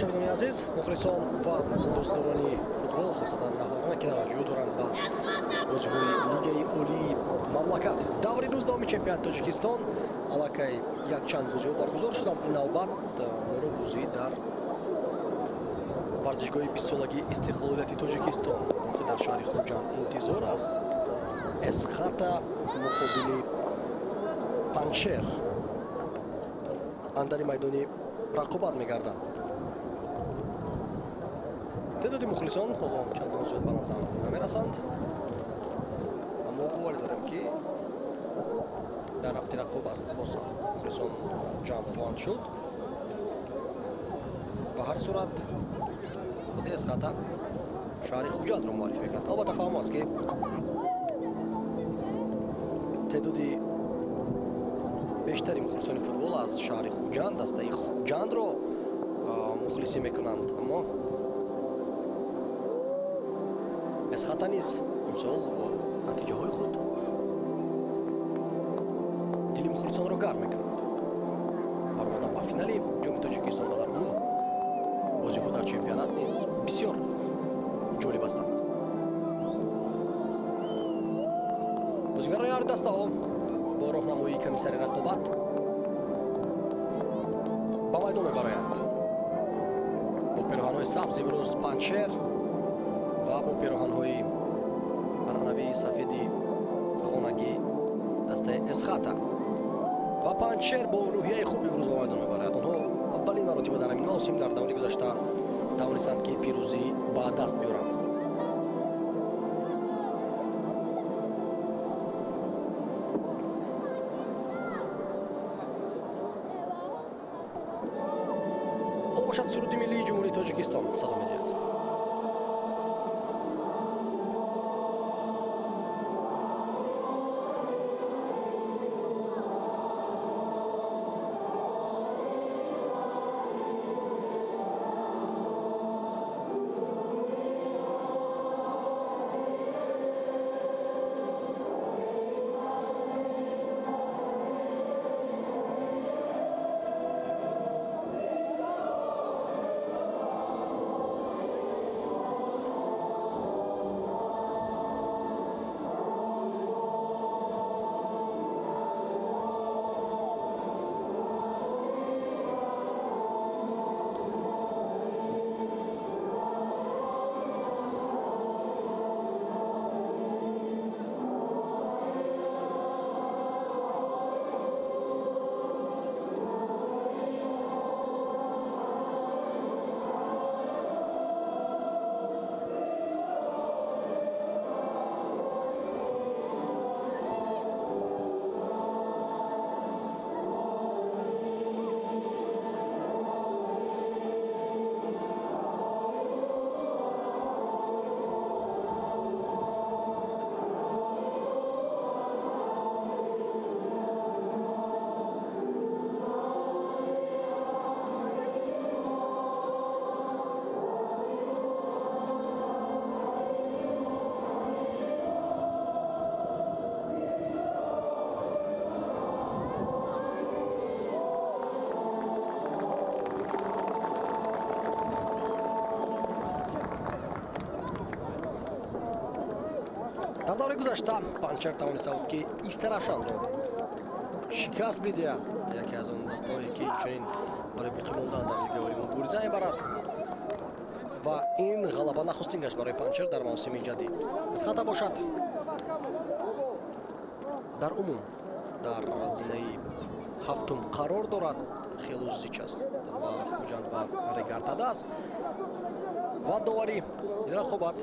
тамошобинони азиз, мухлисон ва дӯстдорони футбол, хосатан наҳояна ки таваҷҷӯҳ доранд ба бозиҳои лигаи олии мамлакат. Даври 19-уми чемпионати Тоҷикистон аллакай якчанд бозиҳо баргузор шуданд. Ин навбат моро бозӣ дар варзишгоҳи 20-солагии истиқлолияти Тоҷикистон дар шаҳри Хуҷанд интизор аст. Эсхата муқобили Панчер андари майдони рақобат мегарданд. تعدادی مخلصان چندان زود به نظر نمیرسند، اما باور دارم که در هفته رقابت باز مخلصان جمع خواهند شد. به هر صورت خود اسخطا شهر خوجند را معرفی کرد. البته فهم است که تعدادی بیشتری مخلصان فوتبال از شهر خوجند دسته خوجند را مخلصی میکنند، اما اسخطا نیز امسال با نتیجه های خود دل مخلصان را گرم میکند. برآمدن به فینالی جام تاجیکستان و در اون بازی‌ها در چمپیونات نیز بسیار جالب هستند. بازیگران هر دسته‌ها با راهنمایی کمیسر رقابت به میدان میبرند. با پیراهن‌های سبز امروز پنچر و با پیراهن‌های انانوی سفیدی خانگی دسته اسخطا و پنچر با روحیه خوب امروز به میدان میبرند. آنها اولین مراتب در این موسم در دوره گذشته توانستند که پیروزی به دست بیارند. باشد سرود ملی جمهوری تاجیکستان صدا می‌دهد. در دوره گذشته پنچر توانسته بود که ایسترافشان را شکست بدهد. یکی از آن دستهایی که چنین برای باقی ماندن در لیگ عالی مبارزه میبرد و این غلبه نخستین گشت برای پنچر در موسم جدید. اسخطا باشد در عموم در زینه هفتم قرار دارد. خیلی زیچ است و خوجند و ریگارتاده است و داوری این رقابت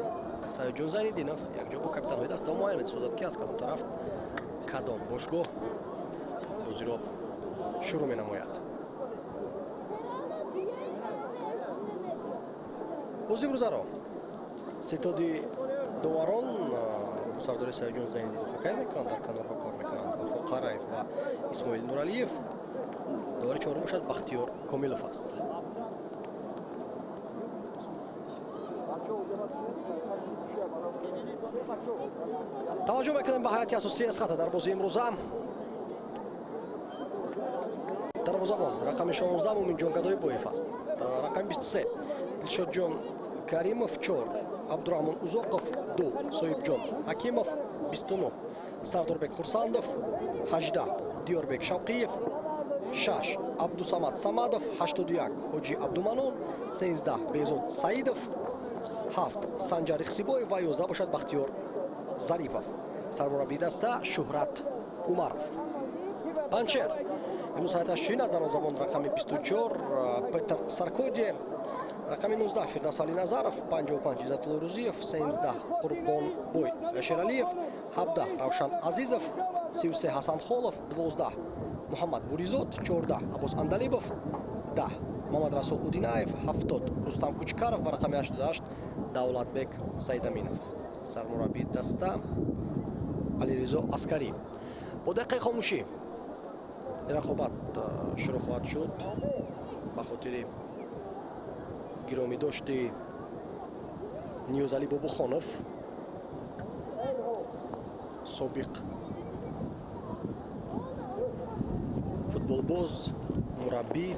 سایجون زینالدینов یک جا با کاپیتان‌های دسته معاین می‌سازد که از کدام طرف کدام باشگاه بازی را شروع می‌نماید. بازی امروز را ستاد داوران با سرداری سایجون زینالدینов کار می‌کنند، در کنارها کار می‌کنند. وفا قرایف و اسماعیل نورعلیев. داوری چهارم باشد بختیار کامیلوف است. توجه میکنیم به حیاتی اساسی اسخطا در بازی امروز. در дарвозабон рақами 16 Мумин Ҷонгадоибоев аст. Рақами 23 Дилшодҷон Каримов 4, Абдураҳмон Узоқов 2, Соҳибҷон Ҳакимов 29, Сардорбек Хурсандов 18, Диёрбек Шавқиев 6, Абдусамад Самадов 81, Ҳоҷи Абдуманон 13, Беҳзод Саидов 7, Санҷар Ихсибоев ва 11 бошад Бахтиёр Зарипов. Сармураббии даста Шуҳрат Умаров. Панчер имрӯз ҳайташчӯин аз дарвозабон рақами 24 Петр Саркоди, рақами 19 Фирдавс Али Назаров, 55 Иззатулло Рӯзиев, 13 Қурбонбой Шералиев, 17 Равшан Азизов, 33 Ҳасан Холов, 12 Муҳаммад Буризод, 14 Аббос Андалибов, 10 Муҳаммад Расул Удинаев, 70 Рустам Кучкаров ва рақами 88 Давлатбек Саидаминов. Сармураббии даста Алиризо Аскари. Бо дақиқаи хомӯшӣ рақобат шурӯъ хоҳад шуд ба хотири гиромидошти Ниёзалӣ Бобухонов, собиқ футболбоз, мураббӣ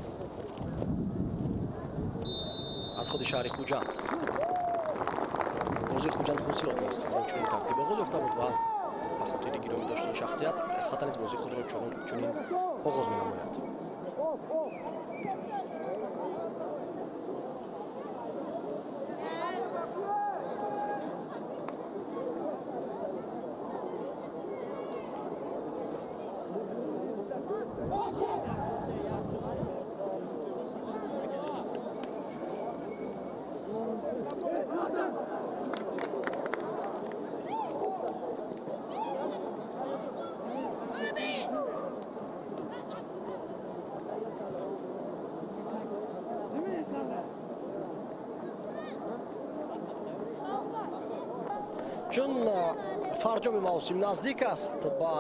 аз худи шаҳри Хуҷанд. бозии Хуҷанд ҳосилот нест. Чунин тартиб оғоз ёфта буд ва ба хотири гиромидошти ин шахсият Эсхата низ бозии худро чунин оғоз менамояд. чун фарҷоми мавсим наздик аст ба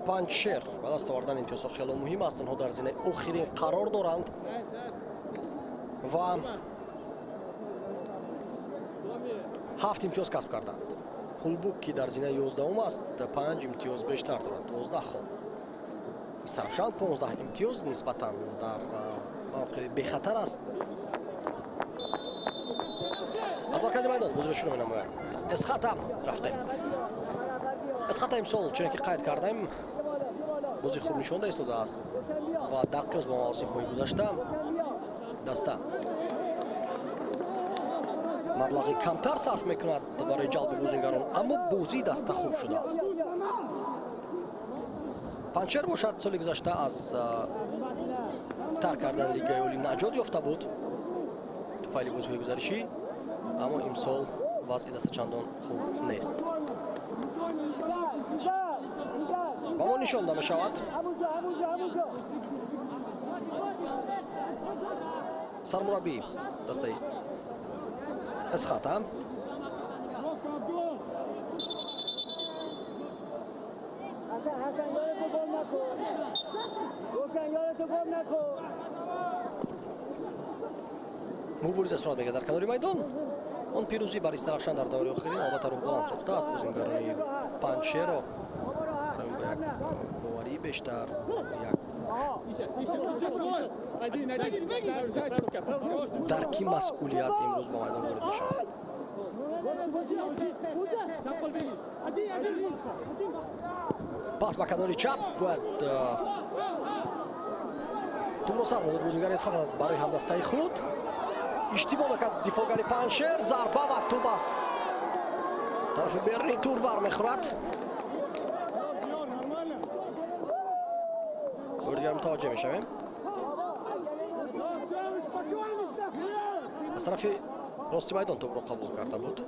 Панчер ба даст овардан имтиёзҳо хело муҳим аст. онҳо дар зини охирин қарор доранд ва 7 имтиёз касб карданд. Хулбук ки дар зина 11 аст 5 имтиёз бештар дорад, 12 хол. Истарафшан 15 имтиёз нисбатан дар мавқеи бехатар аст. аз маркази майдон бозиро шурӯъ менамояд. Эсхата рафтем. Эсхата имсол чуне ки қайд кардаем бози хуб нишонда истодааст ва дар қиёс ба мавсимҳои гузашта даста маблағи камтар сарф мекунад барои ҷалби бозингарон, аммо бозии даста хуб шудааст. Панчер бошад соли гузашта аз тарк кардани Лигаи Олӣ наҷот ёфта буд туфайли бозиҳои гузаришӣ, аммо имсол вазъи даста чандон хуб нест. ба мо нишонда мешавад сармураббии дастаи Эсхата мубориза сурат мегирад дар канори майдон. он пирӯзӣ бар Истарафшан дар давраи охирин албатта рӯҳбаланд сохта аст. бозингарони Панчеро ба як боварии бештар, дарки масъулият имрӯз ба майдон ворид мешавад. пас ба канори чап бояд тумро сар монад бозингари Эсхата барои ҳамдастаи худ. иштибоҳ мекард дифоъгари Панчер, зарба ва тӯб аз тарафи берни тур бармехӯрад. бори дигар мутаваҷҷеҳ мешавем. аз тарафи рости майдон тӯбро қабул карда буд.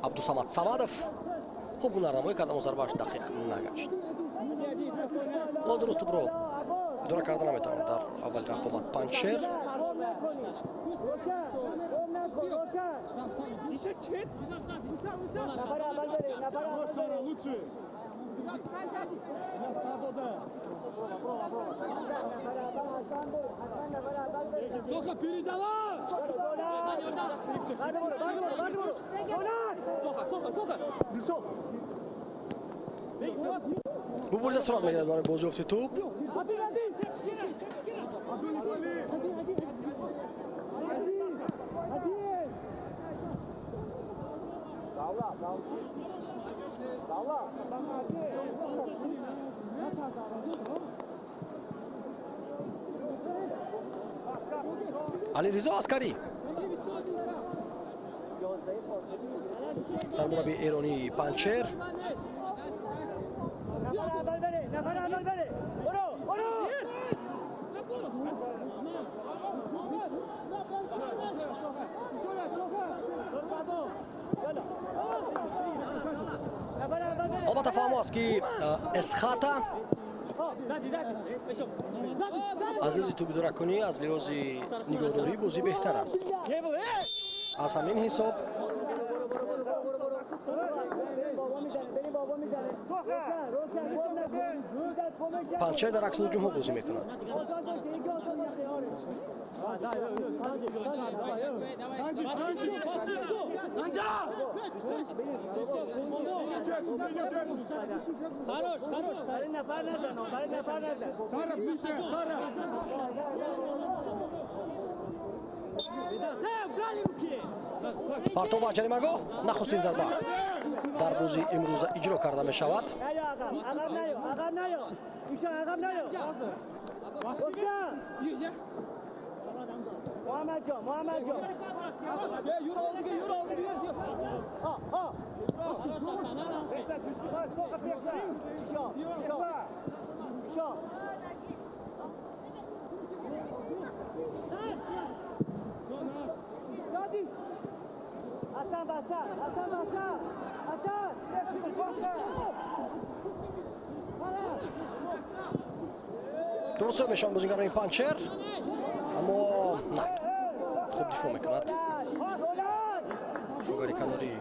Абдусамад Самадов хуб ҳунарнамоӣ кард, аммо зарбааш дақиқ нагашт. ла дуруст тӯбро идора карда наметавонад дар аввали рақобат Панчер. مبارزه سرعت میگیرد برای بازی افت توپ. علیرضا عسکری سرمربی ایرانی پنچر البته فهم است که اسخاتا از لحاظ توپ دورکنی از لحاظ نگاهداری بازی بهتر است. از همین حساب پنچر در عکس هجوم ها بازی میکند. پرتو با جریمه‌گاه نخستین ضربه در بازی امروز اجرا کرده می شود. درسته میشن بازیگر این پنچر، اما نه خوب دفاع میکند. فوگاری کناری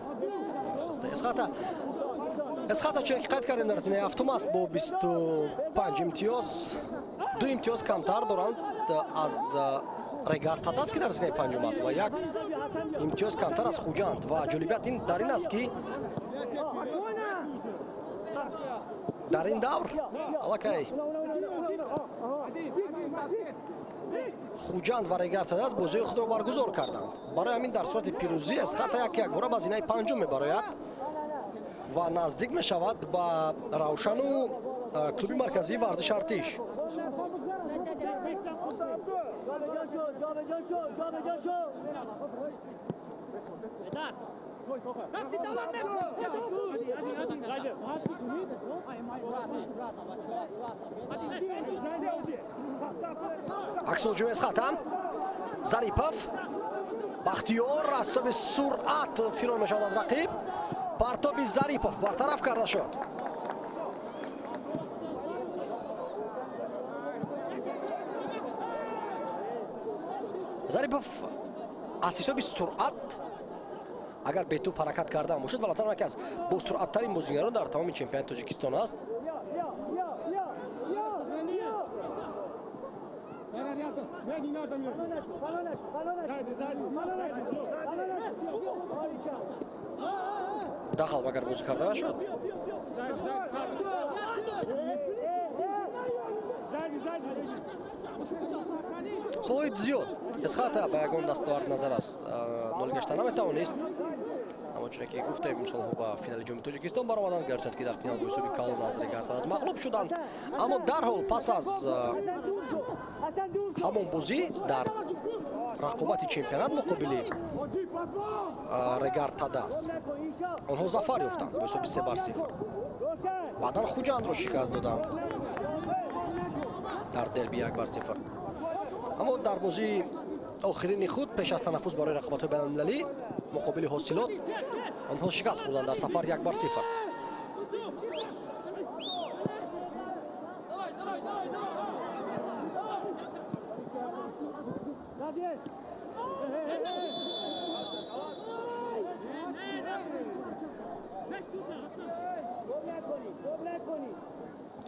اسخاتا چه که قید کردیم در زمینه هفتم است با 25 امتیاز، 2 امتیاز کمتر دارند از ریگارد تاداس که در زمینه پنجم است و 1 امتیاز کمتر از خوجاند. و جالبیت این در این است که در این دور خوجاند و ریگارد تاداس بازی خود را برگزار کردند. برای همین در صورت پیروزی اسخاتا یک بار با زمینه پنجم میبراید و نزدیک می شود با روشن و کلوب مرکزی ورزش ارتش. عکس هجوم اسخاتا ظریپوف بختیار از سب سرعت فرار می شود از رقیب. پرتاب ظریپوف برطرف کرده شد. ظریپوف از حساب سرعت اگر به توپ حرکت کرده باشد بالاتر یکی از با سرعت ترین بازیگران در تمام چمپیونات تاجیکستان است. داخل اگر بازی کرده نشد. سوید زیاد اسخاتا با یگان دستاورد نظر است نول گشته نمیتوانست، اما چون که گفتیم امسال با فینال جام تاجیکستان برآمدند، گرچند که در فینال با حساب کالون از ریگارد تاداس مغلوب شدند، اما در حال پس از همون بازی در رقابت چمپیونات مقابل ریگارد تاداس آنها ظفر یافتند با حساب 3-0. بعدا خوجاند را شکست دادند در دربی 1-0. اما در بازی آخرین خود پیش از تنفس برای رقابت بین‌المللی مقابل حاصلات آنها شکست خوردند در سفر 1-0.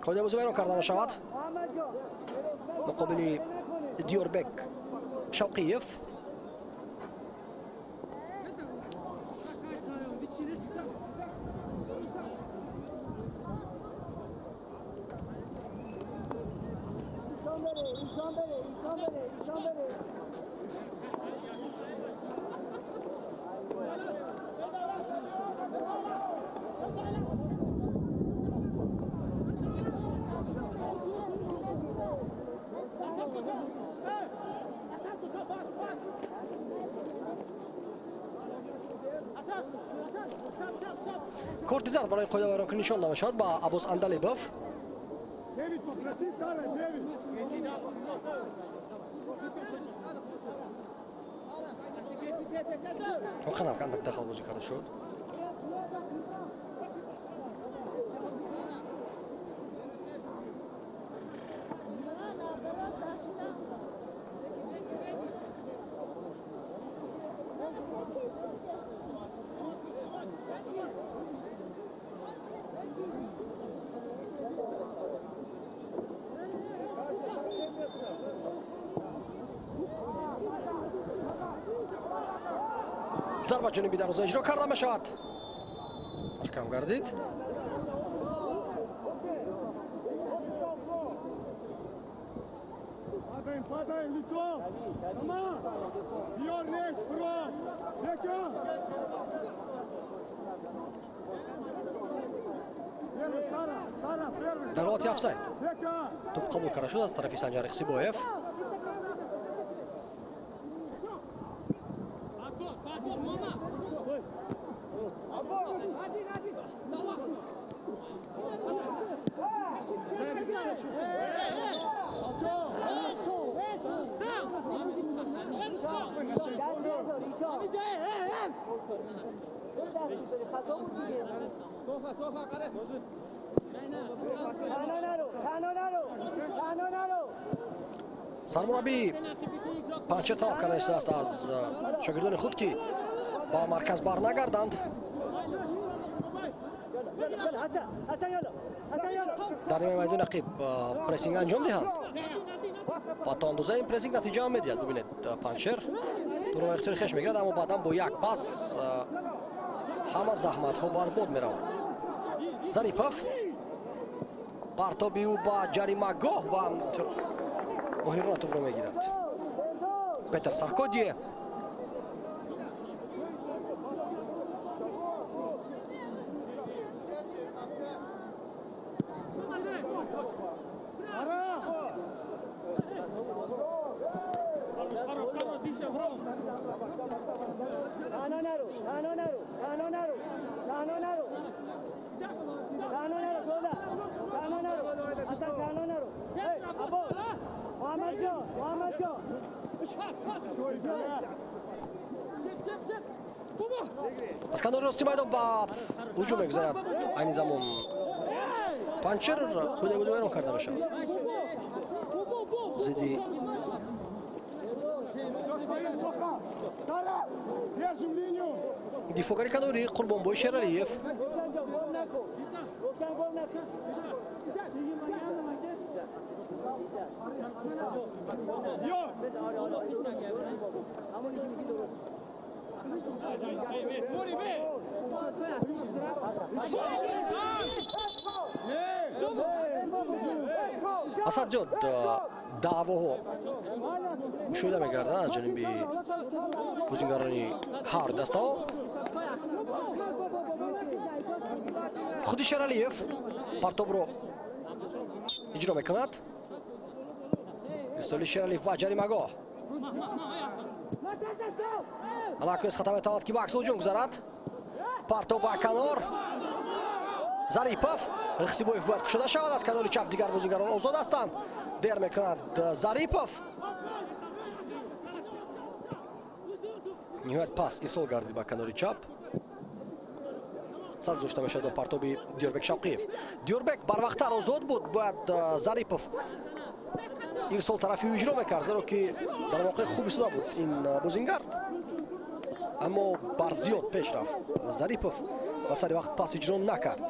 خود بازی بیرون کرده شود مقابل دیوربک شوقیف. کورت زرد برای خودآوران که نشان داده شد با عباس اندلیبوف. خیلی کندک دخل بازی کرده شد. ضربه جنوبی دروازه اجرا کرده می شود. محکم گردید. ضربات آفساید. توپ قبول کرده شد از طرف سنجر خسیبویف. سرمربی پنچر طلب کرده است از شاگردان خود که با مرکز بر نگردند. در نیمه میدان رقیب پرسینگ انجام دهند و تا اندازه این پرسینگ نتیجه میدهد. ببینید پنچر تو رو اختیار خش میگیرد اما بعدا با یک پاس همه زحمت ها برباد میروند. ظریفوف پرتابی او با جریمه‌گاه و مهران توپ رو میگیرد. پتر سارکودی اسکندر راستی میدان با هجوم میگذارد. این زمان پنچر خود بود ویران کرده میشه. زیدی دیفوگاری کنوری قربان بوی شرالیف. اسد جد دعواها مشاهده میگردن از جانب بازیگران هر دستا. خودی شرالیف پرتاب رو اجرا میکند. استولی شرالیف با جریمه‌گاه علاکویز خطا میتواند که به عکس هجوم گذارد. پرتاب با کنار ظریفوف خسیبویف باید کشیده شود. از کنار چپ دیگر بازیگران آزاد هستند. دیر میکند ظریفوف. نهایت پاس ایصال گردید با کنار چپ. سر گذاشته میشد با پرتابی دیوربک شوقیف. دیوربک بر وقتتر آزاد بود. باید ظریفوف ایرسال طرفی اجرا میکرد زیرا که در موقع خوب ایستاده بود این بازیگر اما بر زیاد پیش رفت ظریفوف و سر وقت پاس اجرا نکرد.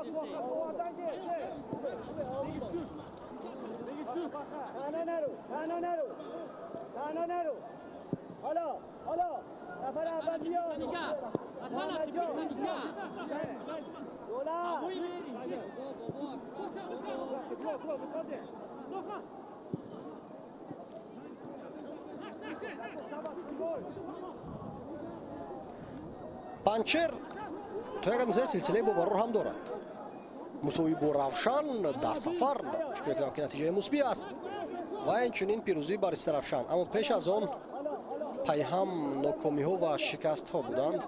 панчер то як музей силсилаи бо барор ҳам дорад. мусови бо равшан дар сафар фикр мекунам ки натиҷаи мусбӣ аст ва инчунин пирӯзӣ бар Исти Равшан. Аммо пеш аз он пайҳам нокомиҳо ва шикастҳо буданд.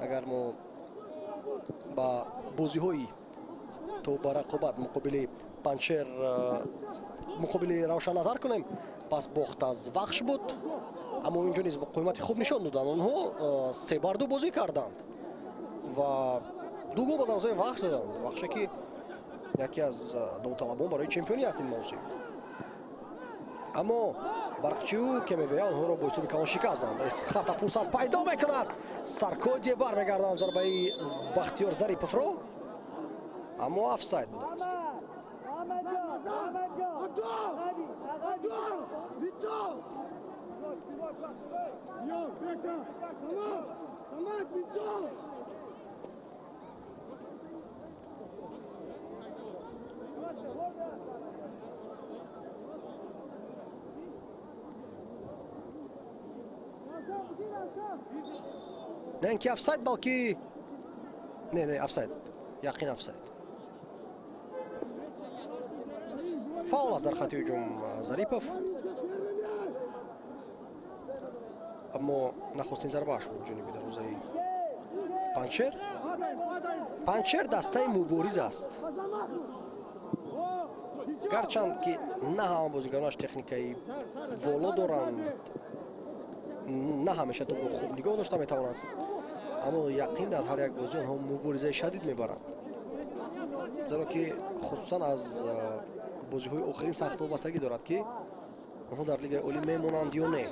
агар мо ба бозиҳои то ба рақобат муқобили панчер муқобили равшан назар кунем, пас бохт аз вахш буд. аммо инҷо низ муқоимати хуб нишон доданд. онҳо 3-2 бозӣ карданд ва 2 гол ба дарвозаи вахш заданд. вахше ки яке аз довталабон барои чемпионӣ аст ин мавсим. аммо барқчиу кемевея онҳоро бо ҳисоби калон шикастанд. хата фурсат пайдо мекунад. Саркодие бармегарданд зарбаи Бахтиёр Зариповро, аммо офсайд будааст. نه اینکه افساید بلکه نه افساید یقین افساید. فاول از در خط هجوم ظریپوف. اما نخستین ضربه‌اش بود جانبی دروازه پانچر. پانچر دسته مبارز است. گرچند که نه همه بازیکنانش تکنیکی والا دارند، نه همیشه تو خوب نگاه داشته میتوانند، اما یقین در هر یک بازی آنها مبارزه شدید میبرند، زیرا که خصوصا از بازی‌های آخرین سختی بستگی دارد که آنها در لیگ عالی میمانند یا نه.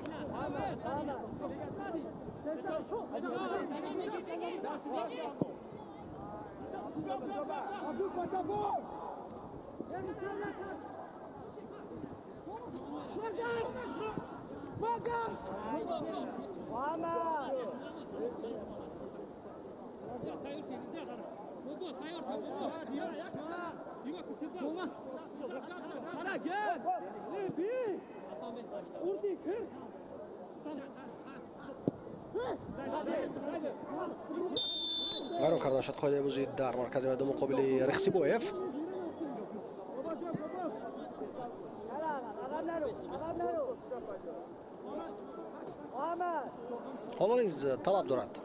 وارون کردن شد خواهد بازی در مرکز میدان مقابل رخسیبویف. حالا نیز طلب دارد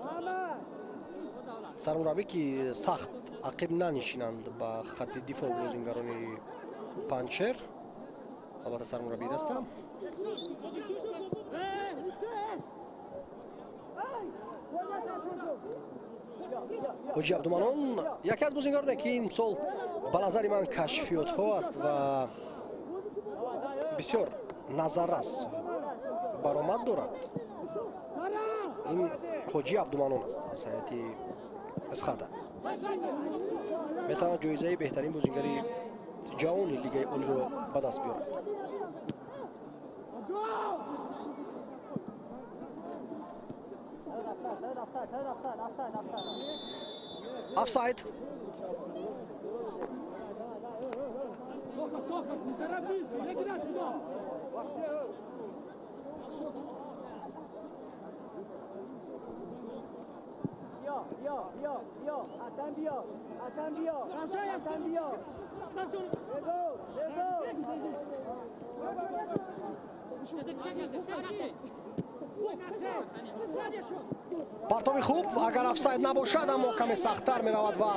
سرمربی که سخت عقب ننشینند با خط دفاع بازیکنان پانچر. البته سرمربی دسته حاجی عبدالمنان یکی از بازیکنانی که این سال به نظر من کشفیات ها است و بسیار نظررس برآمد دارد. این حاجی عبدالمنان است از هیئت اسخاده. میتواند جایزه بهترین بازیگر جهان لیگ عالی را به دست بیارد. آفساید. партови хуб, агар офсайд набошад аммо каме сахттар меравад ва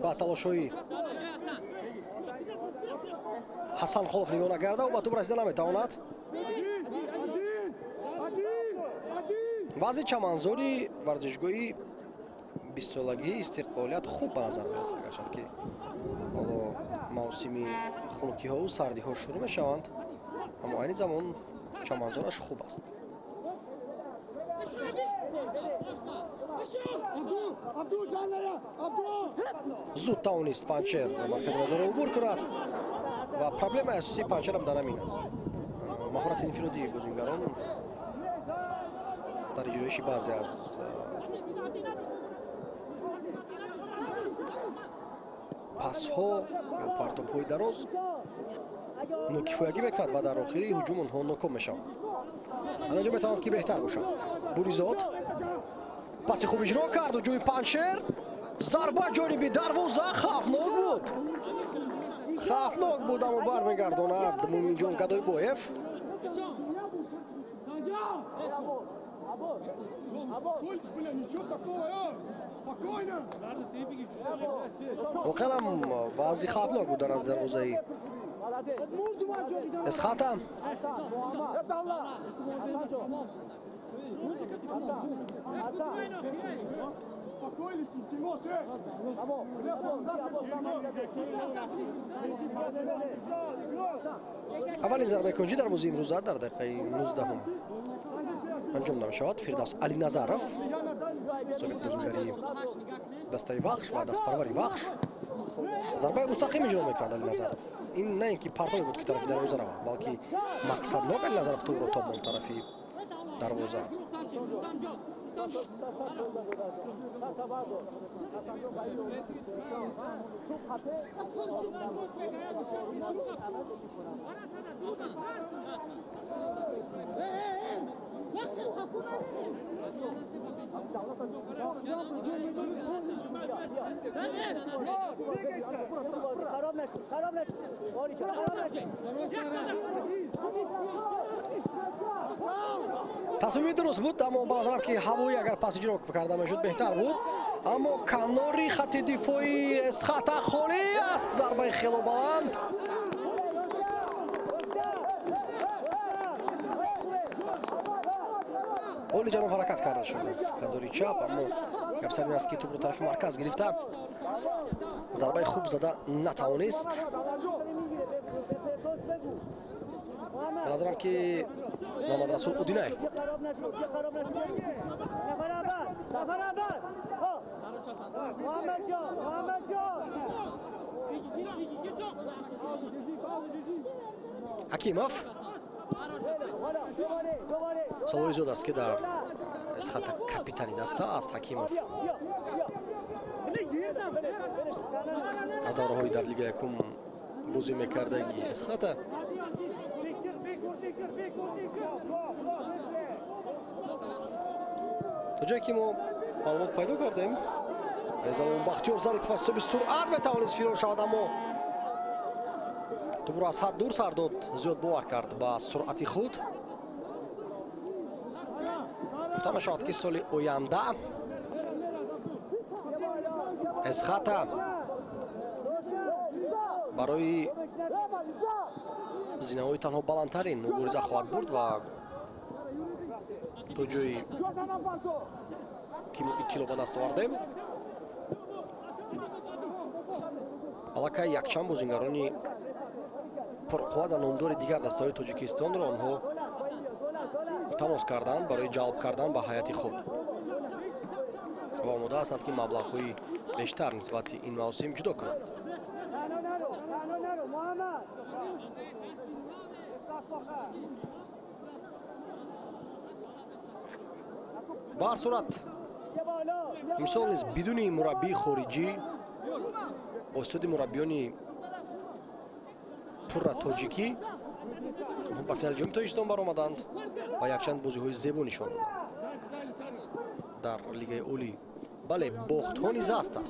ба талошҳои ҳасан холов нигоҳ накарда ӯ ба тӯб расида наметавонад. баъзи чаманзори варзишгоҳи 20-солагии истиқлолият хуб ба назар мерасад, гарчанд ки ҳоло мавсими хунукиҳову сардиҳо шурӯъ мешаванд, аммо айни замон чаманзораш хуб аст. зуд тавонист панчер маркази майдонро убур кунад ва проблемаи асосии панчерам дар ҳамин аст. маҳорати инфиродии бозигарон дар иҷроиши баъзе аз пасҳо ё партобҳои дароз نوکیفویگی میکند و در آخری هجوم اونها ناکام میشوند. اینجا میتواند که بهتر باشند. بوریزاد پاس خوب اجرا کرد و جوی پنچر ضربه جانبی دروازه خوفناک بود. خوفناک بود اما برمیگرداند مومین جان گدایباєв. واقعا بازی خوفناک بود در از دروازه اسخاتا. اولین ضربه کنجی در بازی امروز در دقیقه 19 انجام نمی‌شود. فردوس علی نظرов سابق بازیگری دسته بخش و دستپروری بخش ضربه مستقیم اجرا می‌کند. علی نظرов این نه اینکه پرتاب بود که طرف دروازه را بلکه مقصدناک علی نظرov توپ را تاب طرفی دروازه. تصمیم درست بود اما به نظرم که هوایی اگر پاس اجرا کرده میشد بهتر بود. اما کناری خط دفاعی اسخاتا خالی است. ضربه خیلی بلند. اولی جانب حرکت کرده شد از کناری چپ اما گفسر این است که توپ رو طرف مرکز گرفته. ضربه خوب زده نتوانست. به نظرم که محمد رسول اودینایف بود. حکیموف سوال زود است که در اسخاتا کاپیتانی دسته است. حکیموف از دوره‌های در لیگ یکم بازی میکردگی اسخاتا تا جایی که ما معلومات پیدا کردیم زمان بختیار ظریف به سرعت میتوانست فرار شود اما توپ را از حد دور سر داد. زیاد باور کرد با سرعت خود. گفته میشود که سال آینده اسخاتا برای زینه‌های تنها بلندترین مبارزه خواهد برد و تا جایی که ما اطلاع به دست آوردیم аллакай якчанд бозингарони пурқувват ва номдори дигар дастаҳои тоҷикистонро онҳо тамос карданд барои ҷалб кардан ба ҳайати худ ва омода ҳастанд ки маблағҳои бештар нисбати ин мавсим ҷудо кунанд. ба ҳар сурат имсол низ бидуни мураббии хориҷӣ با استاد مربیان پورا تاجیکی با فینال جام تاجیکستان برآمدند و یکچند بازی‌های زیبا نشان دادند در لیگ اولی. بله باخت‌ها نیز هستند.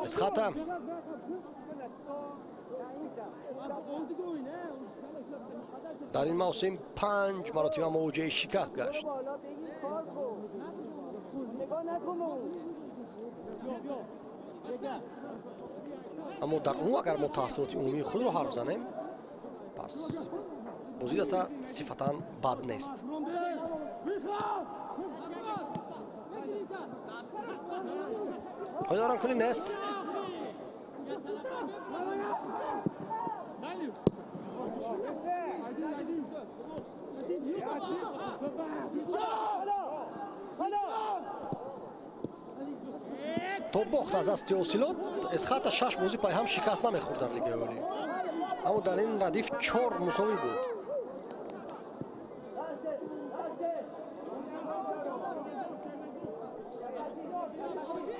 اسخاتا در این موسم 5 مرتبه مواجه شکست گشت. اما در اون اگر ما تاثیرات عمومی خود رو حرف زنیم پس بازی دسته صفتاً بد نیست. های دارم کنی نیست تو باخت از دست اوسیلوت اسخاتا 6 بازی پای هم شکست نمیخورد در لیگ اولی اما در این ردیف 4 مساوی بود.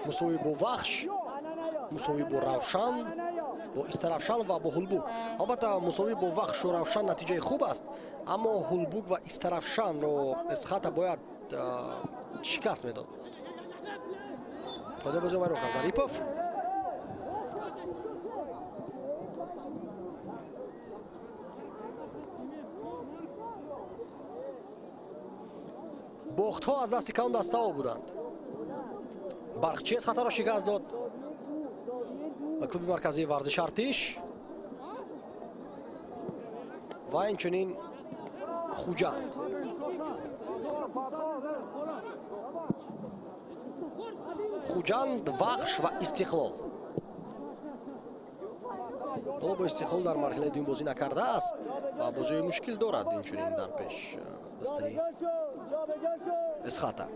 مساوی با وخش، مساوی با روشن бо Истаравшан ва бо Ҳулбук. Албатта мусовӣ бо Вахшу Равшан натиҷаи хуб аст, аммо Ҳулбук ва Истаравшанро Эсхата бояд шикаст медод. Тоде бозӣ вайрон кард Зарипов. бохтҳо аз дасти кам даставо буданд. Барқчи Эсхатаро шикаст дод. Клуби марказии варзиш Артиш ва инчунин Хуҷанд. Хуҷанд, Вахш ва Истиқлол. Ҳоло бо Истиқлол дар марҳилаи дуюм бозӣ накардааст ва бозии мушкил дорад инчунин дар пеш дастаи Эсхата.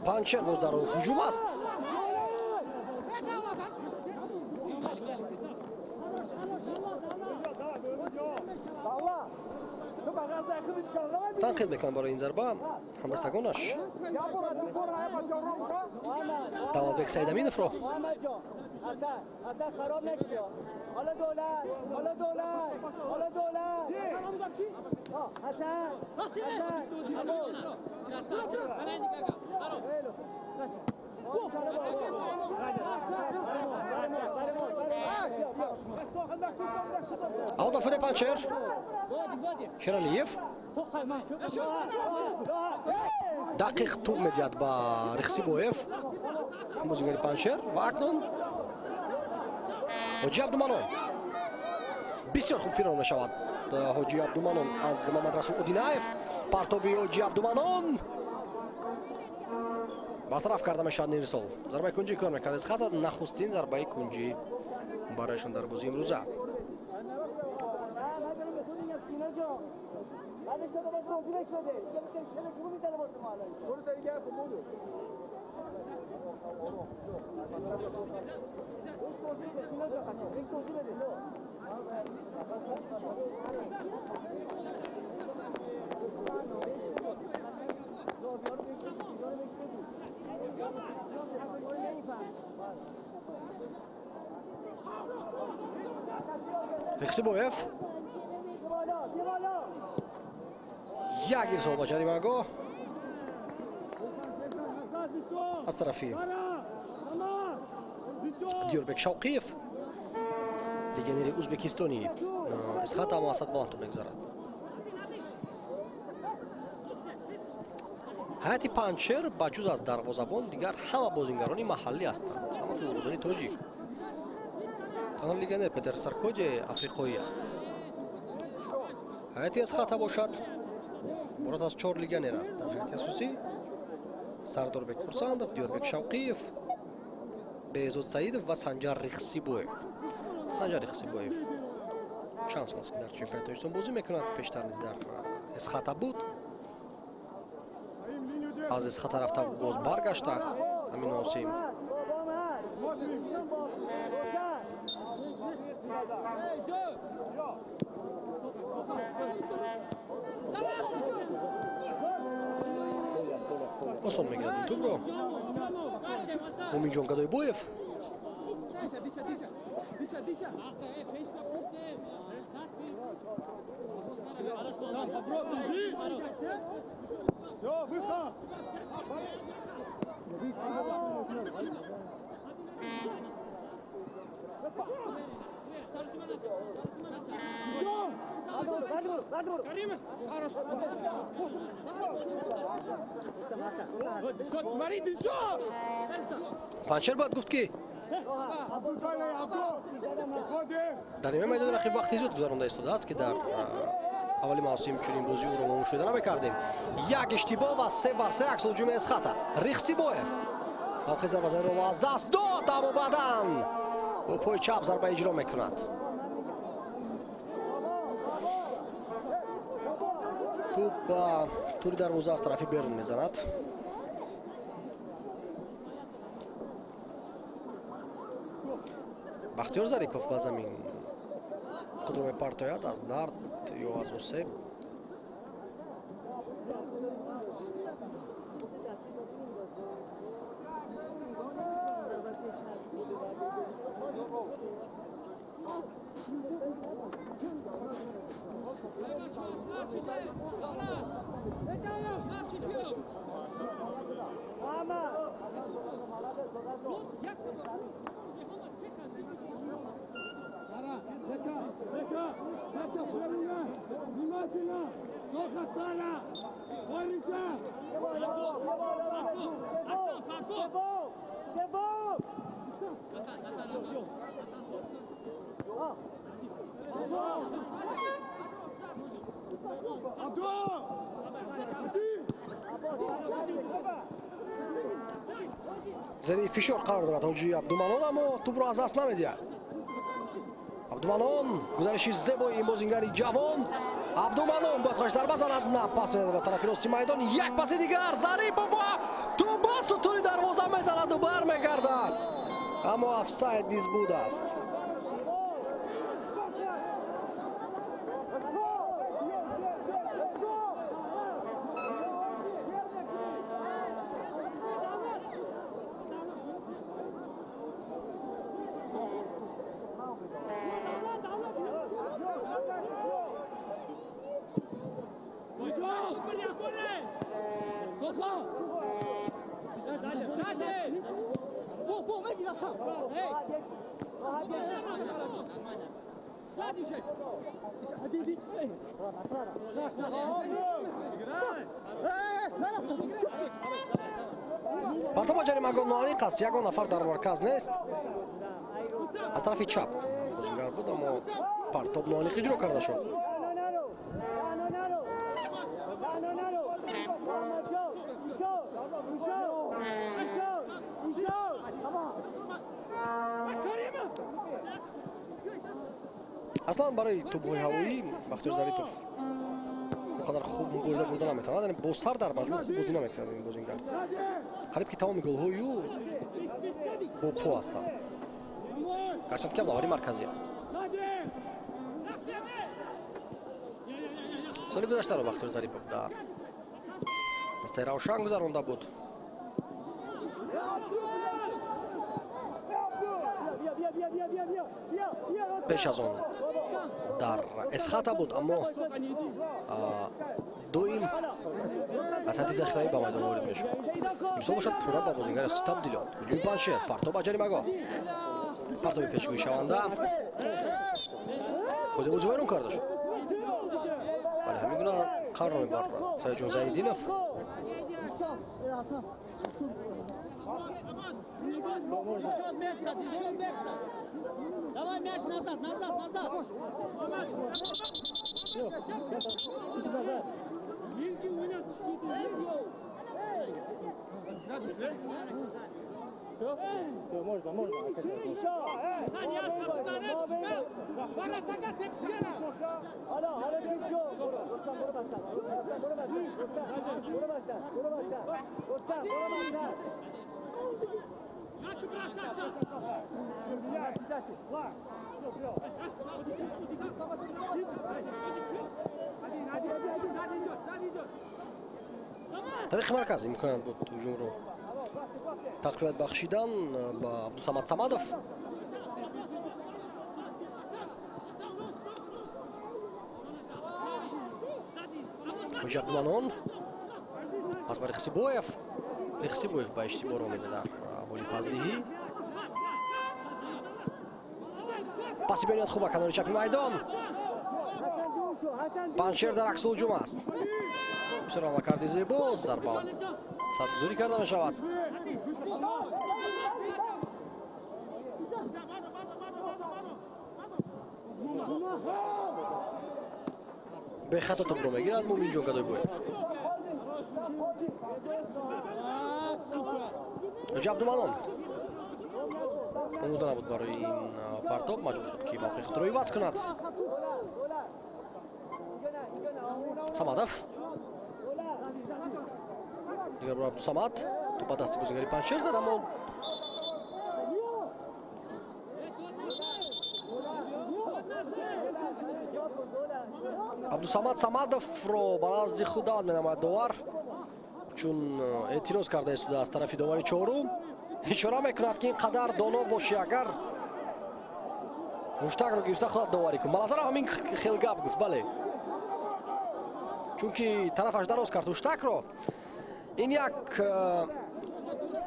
Панчер боз дар ҳуҷум аст. танқид мекунад барои ин зарба ҳамрастагонаш. Давлатбек Саидаминовро аудафуде Панчер Шералиев дақиқ туп медиҳад ба Рихсибоев. бозигари Панчер ва акнун Ҳоҷи Абдуманон бисёр хуб фирор мешавад. Ҳоҷи Абдуманон аз Мамадрасул Одинаев. Партоби Ҳоҷи Абдуманон бартараф карда мешавад. Нирсол зарбаи кунҷӣ кор мекард. Эсхата нахустин зарбаи кунҷӣ барояшон дар бозии имрӯза. Рихсибоев як ирсол ба ҷаримагоҳ аз тарафи Диёрбек Шавқиев. легионери ӯзбекистони Эсхата ҳам асад баландту мегзарад. ҳайати Панчер ба ҷуз аз дарвозабон дигар ҳама бозингарони маҳаллӣ ҳастанд. ҳама футболбозони тоҷик. танҳо легионер Петер Саркоҷе африқоӣ аст. ҳайати Эсхата бошад борот аз 4 легионер аст. дар ҳайати асосӣ Сардорбек Хурсандов, Диёрбек Шавқиев, Беҳзод Саидов ва Санҷар Рихсибоев. Санҷар Рихсибоев чанд сол аст ки дар чемпионати Тоҷикистон бозӣ мекунад. пештар низ дар Эсхата буд. аз Эсхата рафта боз баргаштааст. Амин Осим осон мегирад ин тӯбро. Муминҷон Гадойбоев Панчер бояд гуфт ки дар нима майдон рақиб вақти зуд гузаронда истодааст ки дар аввали мавсим чунин бозии ӯро мо мушоҳида намекардем. як иштибоҳ ва 3 бар 3 акс ҳуҷуми Эсхата. Рихсибоев ҳавқи зарбазанро аз даст дод, аммо баъдан бо пои чап зарба иҷро мекунад. туп ба тури дарвоза аз тарафи берун мезанад. Бахтиёр Зарипов ба замин მოვთხოვთ რომ ეპარტოიათ აზდარ იოაზოსე زری فشار قرار دارد حاجی عبدالمنان اما توپ را از دست نمی‌دهد عبدالمنان گزارشی زیبای این بازیگر جوان عبدالمنان باید خواهش ضربه زند نه پاس می‌دهد به طرف راست میدان یک پاس دیگر ظریفوف توپ با ستون دروازه می‌زند و برمیگردد اما آفساید نیز بود است партоба ҷаримаҳгоҳ ноаниқ аст ягон нафар дар марказ нест аз тарафи чап бозигар буд аммо партоб ноаниқ иҷро карда шуд аслан барои тӯбҳои ҳавоӣ бахтиёр зарипов онқадар хуб мубориза бурда наметавонад яъне бо сар дар маҷмӯъ хуб бозӣ намекунад ин бозингар қариб ки тамоми голҳои ӯ бо по ҳастанд гарчанд ки навари марказӣ аст соли гузаштаро бахтиёр зарипов дар дастаи равшан гузаронда буд пеш аз он дар эсхата буд аммо доим аз ҳадди захираӣ ба майдон ворид мешуд имсол бошад пурра ба бозигари хусӣ табдилиёт ҳуҷуми паншер партоб ба ҷаримагоҳ партоби пешгӯишаванда худи бозӣ вайрон карда шуд бале ҳамин гуна қарро мебарад саидҷон зайниддинов Давай мяч назад, назад, назад. тарихи марказ имконият буд ҳуҷумро тақвият бахшидан ба абдусамад самадов ҳоҷи абдуманон аз ба рихсибоев ба иштибор омеда дар ҳоли паздиҳӣ паси бениёд хуба канори чапи майдон паншер дар аксу ҳуҷум аст бисёр ҳамлакарди зебо зарба садгузорӣ карда мешавад бехата тӯпро мегирад муъминҷон гадойбоев ҳоҷи абдуманон омода набуд барои ин партоб маҷбур шуд ки мавқеи худро иваз кунад самадов дигар бор абдусамад тӯпа дасти бозигари паншер зад аммо Абдусамад Самадовро ба назди худ дават менамояд довар, чун эътироз карда истуда аз тарафи довари чорум. ишора мекунад ки ин қадар доно бошӣ, агар муштакро гирифта худат доварӣ кун. Ба назарам ҳамин хел гап гуфт, бале, чунки тарафаш дароз кард муштакро. ин як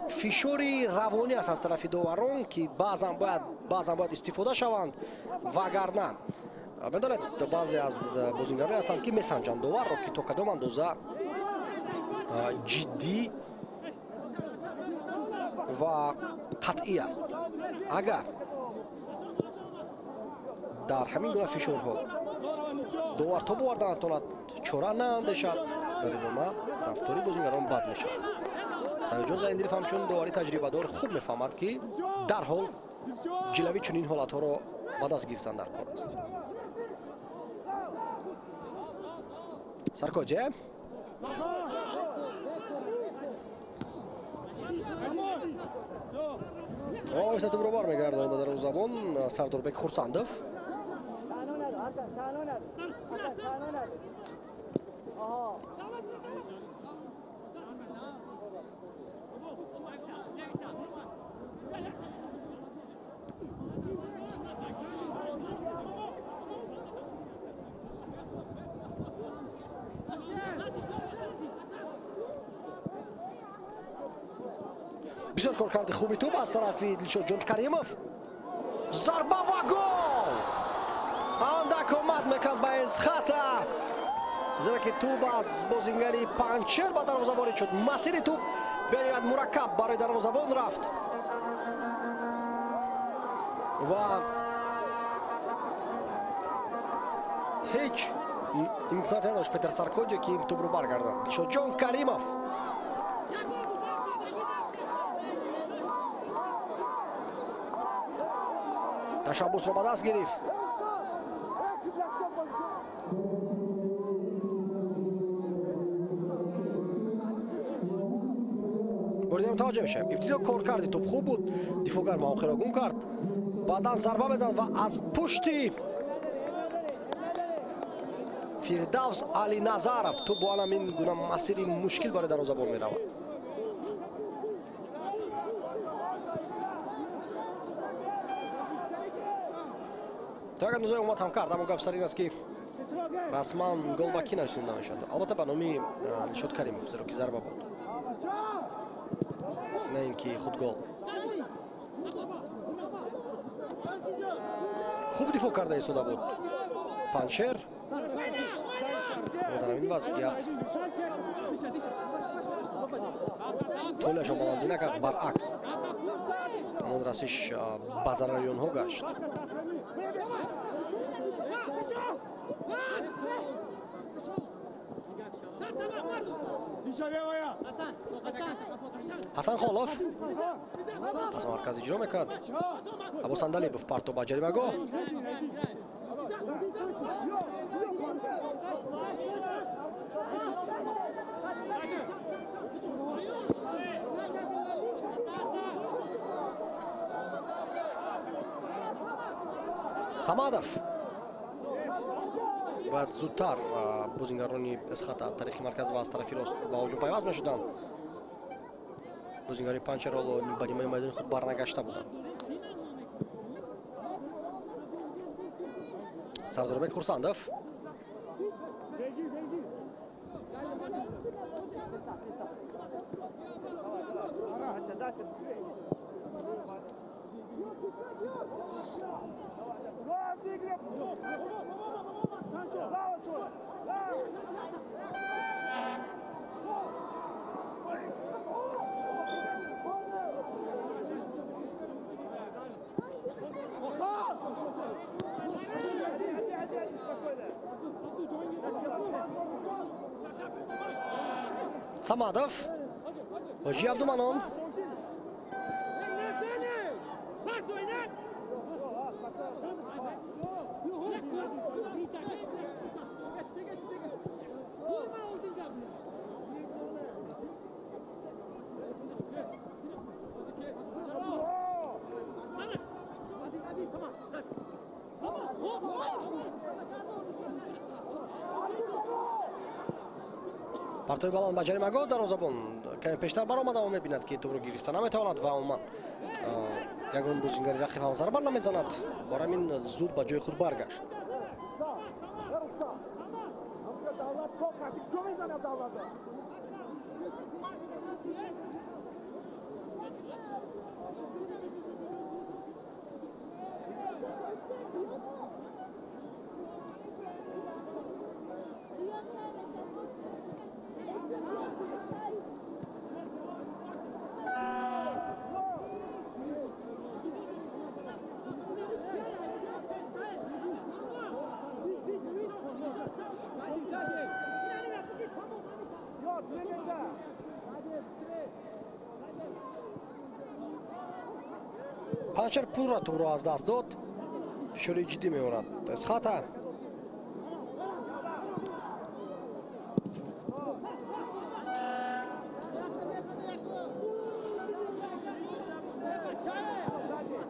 фишори равонӣ аст аз тарафи доварон ки баъзан бояд истифода шаванд, вагарна медонед баъзе аз бозингарон ҳастанд ки месанҷанд доварро ки то кадом андоза ҷиддӣ ва қатъӣ аст. агар дар ҳамин гуна фишорҳо довар то боварда натавонад чора наандешад, дар идома рафтори бозингарон бад мешавад. Саидҷон Заиндилов ҳамчун довари таҷрибадор хуб мефаҳмад ки дарҳол ҷилави чунин ҳолатҳоро ба даст гирифтан дар кор аст. Саркоҷе оҳиста тӯбро бармегардонад ба дарвозабон Сардорбек Хурсандов. бисёр коркарди хуби тӯб аз тарафи Дилшод Ҷонкаримов. Зарба ва гол! Андак омад мекард ба изхата, зеро ки тӯб аз бозингари Панчер ба дарвоза ворид шуд. Масири тӯб бениҳоят мураккаб барои дарвозабон рафт ва ҳеҷ имконият надошт Петр Саркоҷе ки ин тӯбро баргардад. Дилшод Ҷонкаримов ташаббусро ба даст гирифт. боридем таваҷҷӯҳ мешавем. ибтидо кор карди тӯб хуб буд, дифоъгар мавоқеъро гум кард, баъдан зарба мезанд ва аз пушти Фирдавс Алиназаров тӯб бо ҳамин гуна масири мушкил барои дарвозабон меравад. то як андозаи омад ҳам кард, аммо гап сар ин аст ки расман гол ба ки насунда мешад. албатта ба номи Дилшод Каримов, зеро ки зарба буд, не ин ки худ гол. хуб дифоъ карда истода буд Панчер. дар ҳамин вазъият тӯлашо баландӣ накард, баръакс ҳамон расиш ба зарари онҳо гашт. ҳасан Холов аз марказ иҷро мекард. Аббос Андалипов партоб ба ҷаримагоҳ. Самадов бояд зудтар бозингарони эсхата тариқи марказ ва аз тарафи рост ба ҳуҷум пайваст мешуданд. бозингари Панчер ҳоло ба нимаи майдони худ барнагашта буданд. Сардорбек Хурсандов Самадов Ҳоҷи Абдуманон партои баланд ба ҷаримагоҳ дарвозабон каме пештар баромад ама мебинад ки тӯбро гирифта наметавонад ва умуман ягон бозингари рақиб ҳам зарба намезанад. Бор ҳамин зуд ба ҷои худ баргашт. Панчер пурра тӯбро аз даст дод. Фишори ҷиддӣ меорад. Аз хата.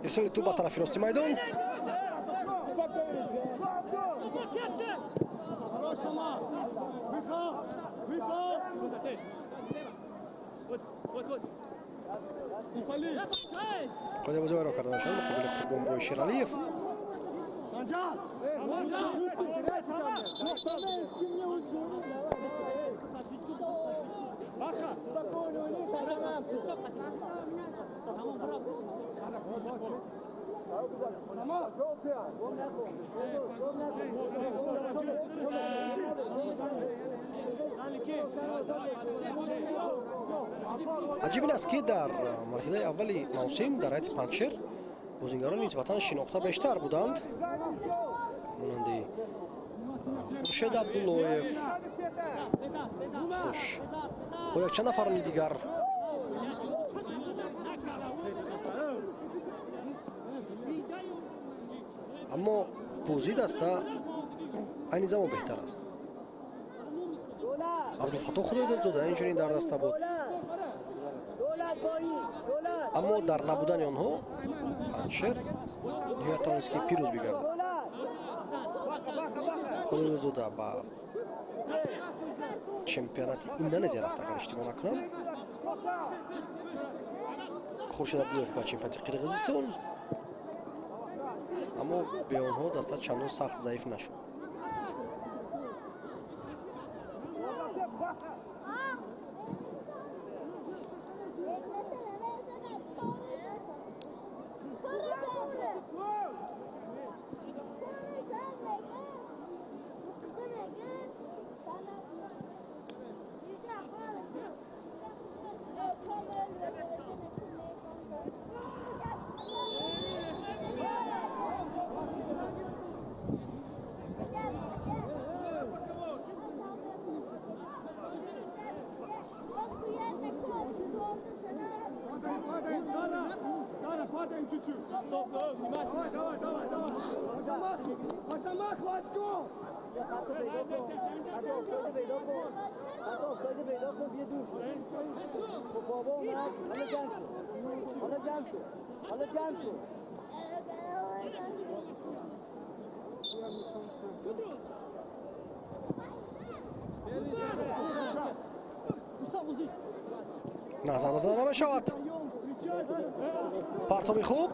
Ирсоли тӯб ба тарафи рости майдон. Ходи бозӣ вайрон карда бошад муқобили Қурбонбои Шералиев. аҷиб ин аст ки дар марҳилаи аввали мавсим дар ҳайати панчер бозингарони нисбатан шинохта бештар буданд. монанди Хуршед Абдуллоев, хуш бо якчанд нафарони дигар аммо бозии даста айни замон беҳтар аст. Абдулфатоҳ Худоидодзода инчунин дар даста буд. аммо дар набудани онҳо панчер ниҳоят тавонист ки пирӯз бигардад. Худоидодзода ба чемпионати Индонезия рафта, агар иштибоҳ накунам. Хуршед Абдуллоев ба чемпионати Қирғизистон. аммо бе онҳо даста чандон сахт заиф нашуд. назар ба зада намешавад. партоби хуб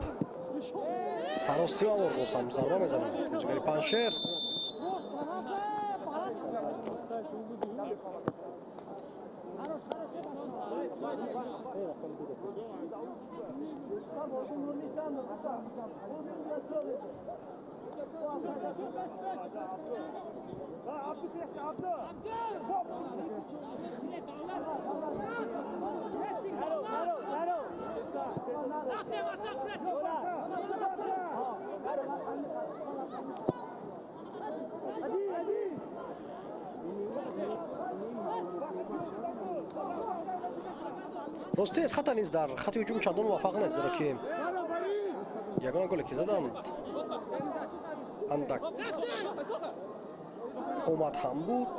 сарости мавор боз ҳам зарба мезанад бозигари паншер. рости аз хата низ дар хати ҳуҷум чандон муваффақ нест, зеро ки ягона голе ки заданд андак омад ҳам буд.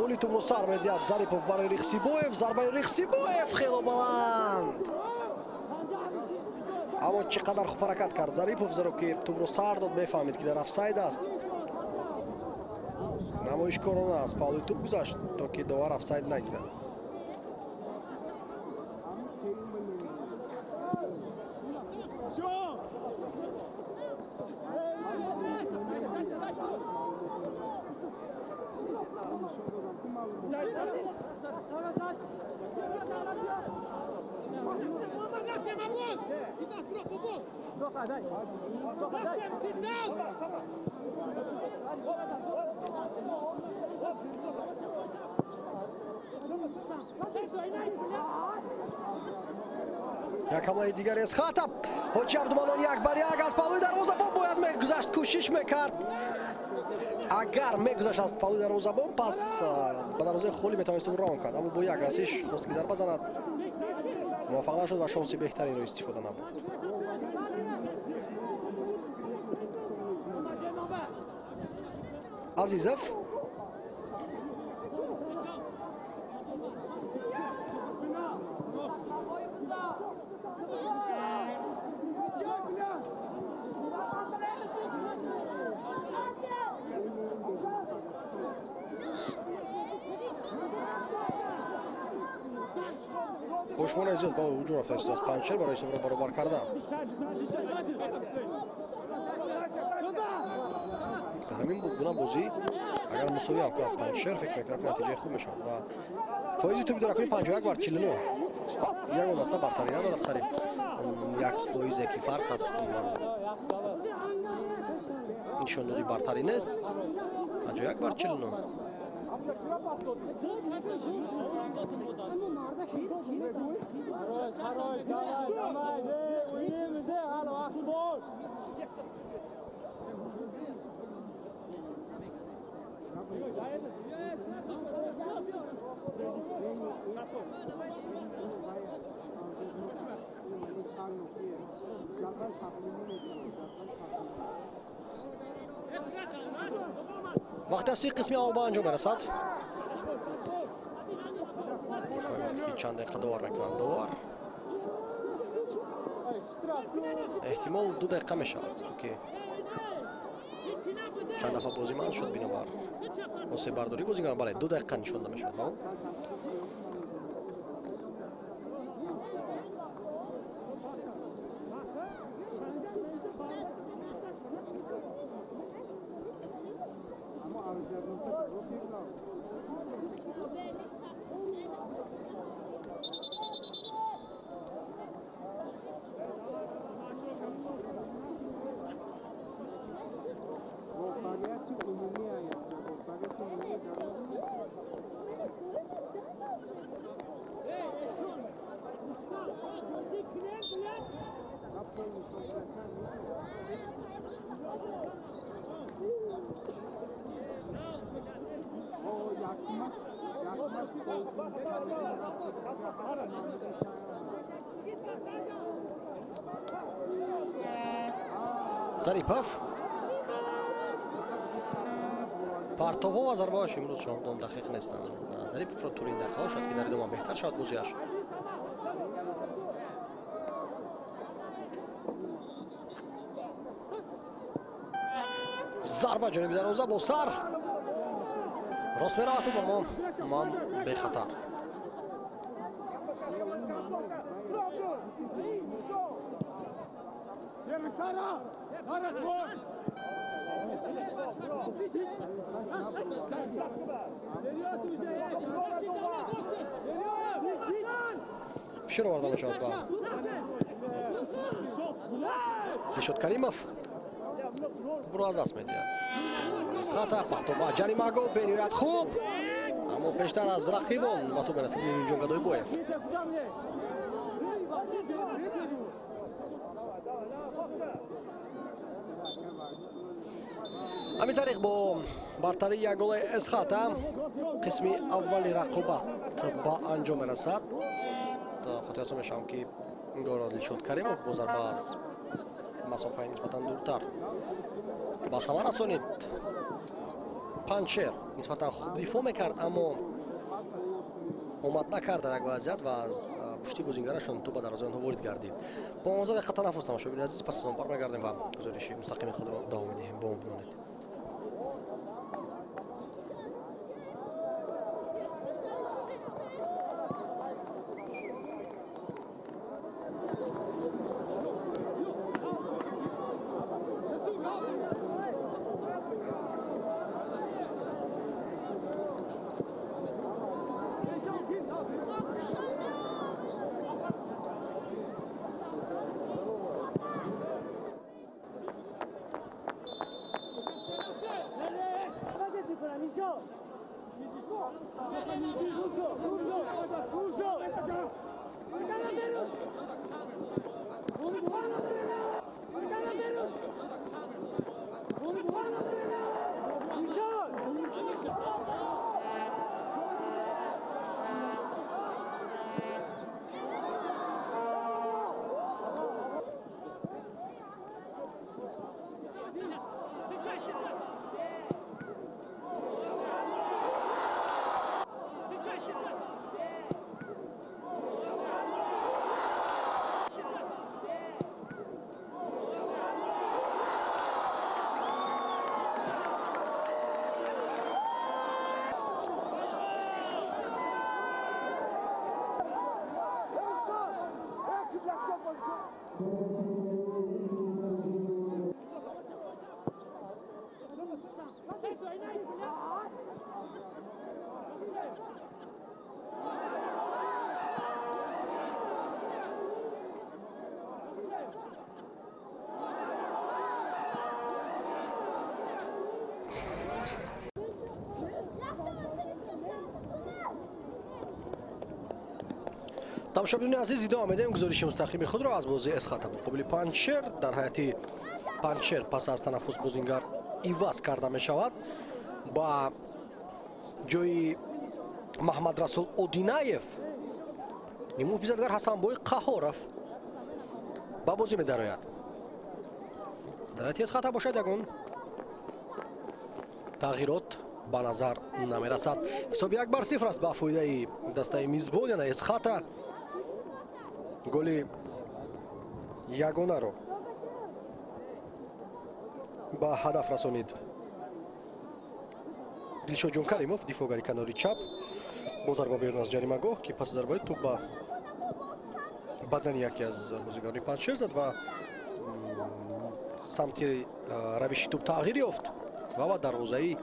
оли тӯбро сар медиҳад Зарипов барои Рихсибоев. зарбаи Рихсибоев хело баланд, аммо чӣ қадар хуб ҳаракат кард Зарипов, зеро ки тӯбро сар дод, мефаҳмид ки дар офсайд аст. намоишкорона аз паулои туп гузашт то ки довар офсайд нагирад. якамои дигари аз хатаб ҳоҷи абдуманон 1-1 аз паҳлӯи дарвозабон бояд мегузашт кӯшиш мекард агар мегузашт аз паҳлӯи дарвозабон пас ба дарвозаи холӣ метавонист рон кард аммо бо як расиш хост ки зарба занад муваффақ нашуд ва шонси беҳтариро истифода набурд. азизов хушмона зиёд ба ҳуҷум рафтааст аз панчер барои ҳисобро баробар кардан. дар ҳамин гуна бозӣ агар мусовӣ ҳам кунад панчер фикр мекунам ки натиҷаи хуб мешавад ва фоизи туби дуракунӣ 51/49 ягон даста бартарӣ надорад қариб як фоизе ки фарқ аст нишондоди бартарӣ нест 51/49. вақте аз сӯи қисми аввал ба анҷом мерасад чанд дақиқа довар мекунад довар эҳтимол 2 дақиқа мешавад ки чанд дафъа бозиманд шуд бинобар осеббардорӣ бозигар бале 2 дақиқа нишонда мешавад. зарипов партовҳо ва зарбаҳош имрӯз 14 дақиқ нестанд. Зариповро турин дақиқаҳо шояд ки дар идома беҳтар шавад бозиаш. зарба ҷониби дарвоза бо сар рост меравад аммо ман бехатар. фишор оварда мешавад ба дишод каримов буро аз даст медиҳад аз хата партоба ҷаримаго бениҳоят хуб аммо бештар аз рақибон ба ту мерасад Муинҷон Гадойбоев. ҳамин тариқ бо бартарии як голи Эсхата қисми аввали рақобат ба анҷом мерасад. хотирасо мешавам ки ингоро Дилшод Каримов бо зарба аз масофаи нисбатан дуртар ба самар расонид. Панчер нисбатан хуб дифоъ мекард аммо омад накард дар як вазъият ва аз пушти бозингарашон ту ба дарвозаи онҳо ворид гардид. 15 дақиқа танаффус тамошо бинед азиз, пас аз он бармегардем ва гузориши мустақими худро давом медиҳем. Бо мо бимонед. тамошобини азиз идома медиҳем гузориши мустақими худро аз бозии эсхата муқобили панчер. дар ҳайати панчер пас аз танаффус бозингар иваз карда мешавад. ба ҷои маҳмадрасул одинаев муҳофизатгар ҳасанбой қаҳоров ба бозӣ медарояд. дар ҳайати эсхата бошад ягон тағйирот ба назар намерасад. ҳисоби 1-0 аст ба фоидаи дастаи мизбон, яна эсхата голи ягонаро ба ҳадаф расонид. дилшод ҷонкалимов, дифогари канори чап, бо зарба берун аз ҷаримагоҳ ки пас зарбаи туп ба бадани яке аз бозигарони панчер зад ва самти равиши туп тағйир ёфт ва ба дарвозаи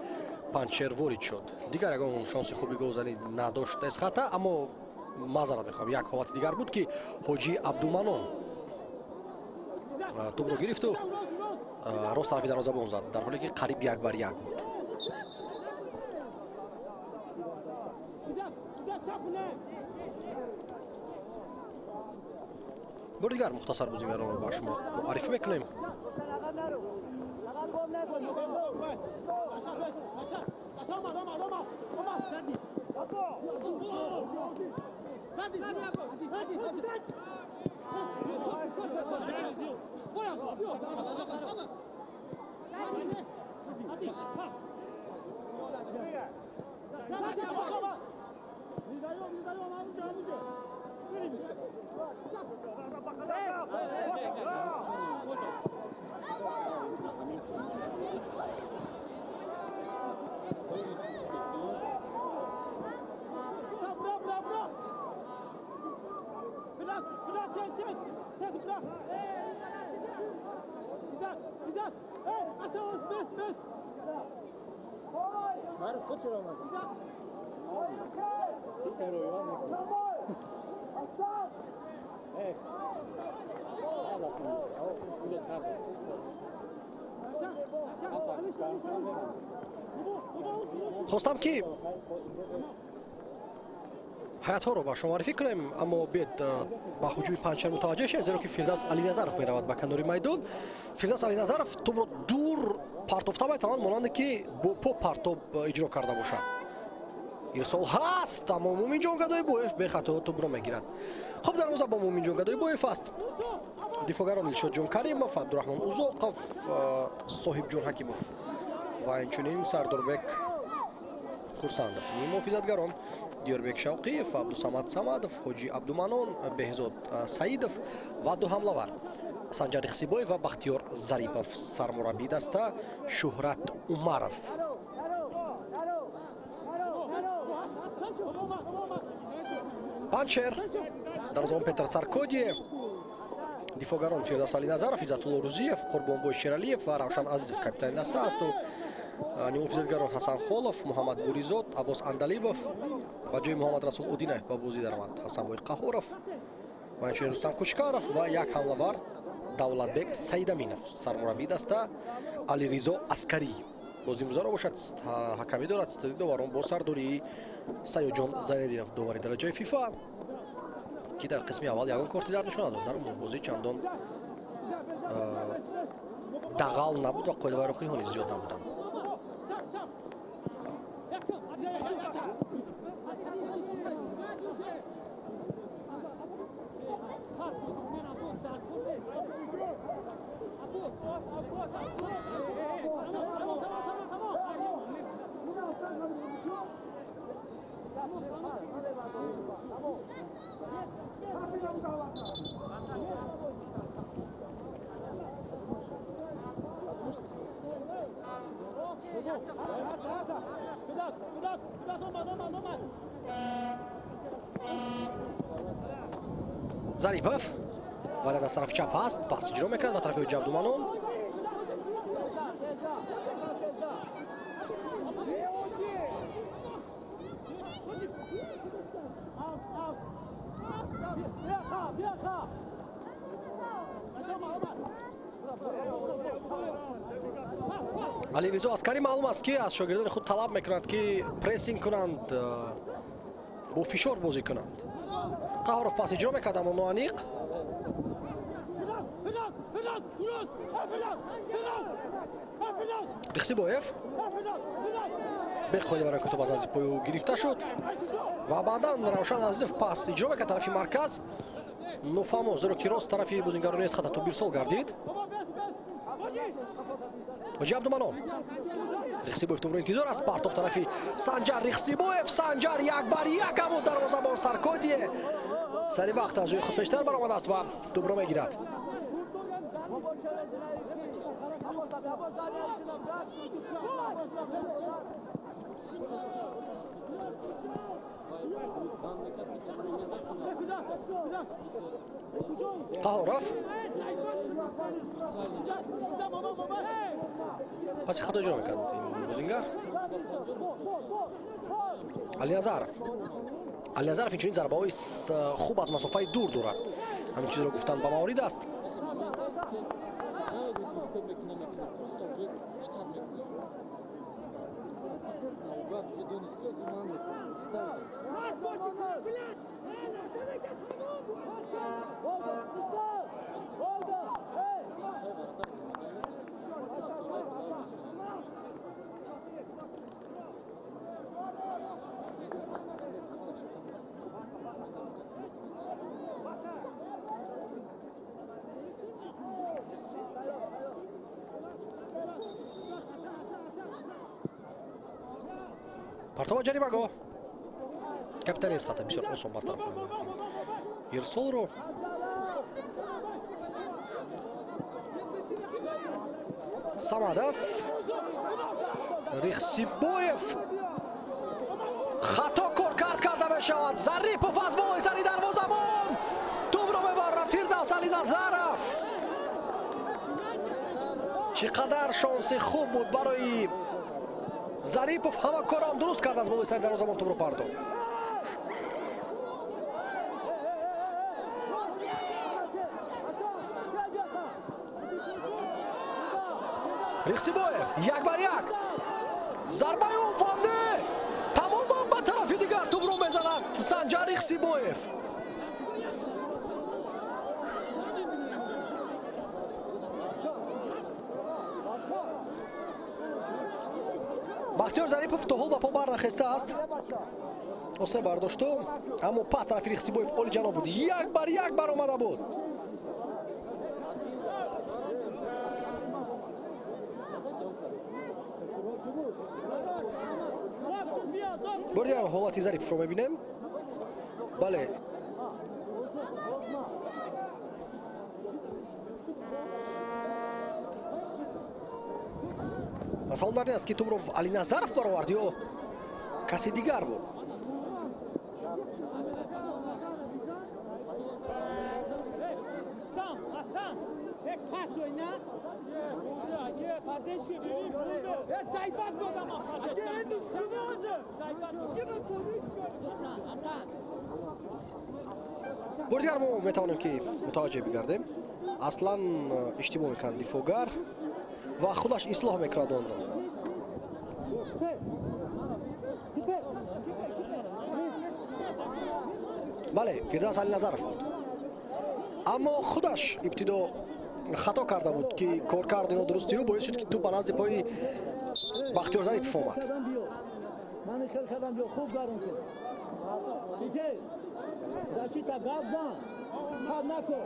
панчер ворид шуд. дигар ягон шонси хуби голзанӣ надошт эсхата, аммо маъзарат мехоҳам, як ҳолати дигар буд ки ҳоҷӣ абдуманон тупро гирифту рост тарафи дарвозабон зад, дар ҳоле ки қариб 1-1 буд. бор дигар мухтасар бозигаронро ба шумо муаррифӣ мекунем. خواستم که ҳаятҳоро ба шумо маърифӣ кунем, аммо бед ба ҳуҷуми панчер мутаваҷҷеҳ шавед, зеро ки Фирдавс Алиназаров меравад ба канори майдон. Фирдавс Алиназаров тупро дур партофта метавонад, монанде ки бо по партоб иҷро карда бошад. ирсол ҳаст, аммо Муминҷон Гадоибоев бехато тупро мегирад. хуб, дарвоза бо Муминҷон Гадоибоев аст. дифогарон Илшодҷон Каримов, Абдурахмон Узоқов, Соҳибҷон Ҳакимов ва инчунин Сардорбек Хурсандов. Муҳофизатгарон Диёрбек Шавқиев, Абдусамад Самадов, Ҳоҷи Абдуманон, Беҳзод Саидов ва ду ҳамлавар Санҷар Ихсибоев ва Бахтиёр Зарипов. Сармураббии даста Шуҳрат Умаров. Панчер дарвозабон Петр Саркодиев, дифогарон Фирдавс Алиназаров, Иззатулло Рӯзиев, Қурбонбой Шералиев ва Равшан Азизов капитани даста асту муҳофизатгарон Ҳасан Холов, Муҳаммад Буризод, Аббос Андалибов ва ҷои Муҳаммад Расул Одинаев ба бозӣ даромад Ҳасанбой Қаҳоров ва инчунин Рустам Кучкаров ва як ҳамлавар Давлатбек Саидаминов. Сармураббии даста Алиризо Аскарӣ. бозимгузаро бошад ҳакамӣ дорад стади доварон бо сардории Саёҷон Зайнетдинов довари дараҷаи фифа ки дар қисми аввал ягон корти дар нишон надод. Дар умум бозӣ чандон дағал набуд ва қоидаҳои рухиҳо низ зиёд набуданд. Зарипов вариант аз тарафи чап ҳаст, пас иҷро мекард ба тарафи Ҳоҷи Абдуманон. алиризо аскари маълум аст ки аз шогирдони худ талаб мекунад ки прессинг кунанд, бо фишор бозӣ кунанд. Қаҳоров пас иҷро мекард, аммо ноаниқ. Рихсибоев беқоида барои кӯтоб аз назди пою гирифта шуд ва баъдан Равшан Азизов пас иҷро мекард тарафи марказ. Нуфамо зеро ки рост тарафи бозингарони аз хата то бирсол гардид. Ҳоҷи Абдуманон Рихсибоев тумро интизор аст. Партоп тарафи Санҷар Рихсибоев. Санҷар як бар як аммо дарвозабон Саркодие сари вақт аз ҷои худ пештар баромадааст ва тумро мегирад. Қаҳоров паси хато иҷро мекард бозингар. Алиназаров инчунин зарбаҳои хуб аз масофаи дур дорад. ҳамин чизро гуфтанд ба маврид аст. партова ҷаримагоҳ капитани аз хата бисёр осон бартараф ирсолро Самадов Рихсибоев хато коркард карда мешавад. Зарипов аз болои сари дарвозабон тӯбро мебарад Фирдавс Алиназаров. чӣ қадар шонси хуб буд барои Зарипов. ҳама корам дуруст кард аз болои сари дарвозабон тӯбро пардохт. Рихсибоев як бар як зарбаи увонда тамоман ба тарафи дигар тӯбро мезанад Санҷар Рихсибоев. бахтиёр Зарипов то ҳол ба по барнахестааст. осе бардошту, аммо пас тарафи Рихсибоев олиҷаноб буд. як бар як баромада буд. бордиам ҳолати Зариповро мебинем. бале масъал дар ин аст ки тӯбро Алиназаров баровард ё каси дигар буд. бордигар мо метавонем ки мутаваҷҷеҳ бигардем. аслан иштибоҳ мекард дифоъгар ва худаш ислоҳ мекунад онро. бале, Фирдавс Алиназаров буд. Аммо худаш ибтидо хато карда буд ки коркарди нодурустиҳо боис шуд ки ту ба назди пои Бахтиёр Зарипов омад. من خیلی کردم جو خوب کارم کرد. دیگه زاشیتا گاب زن. کار نکن.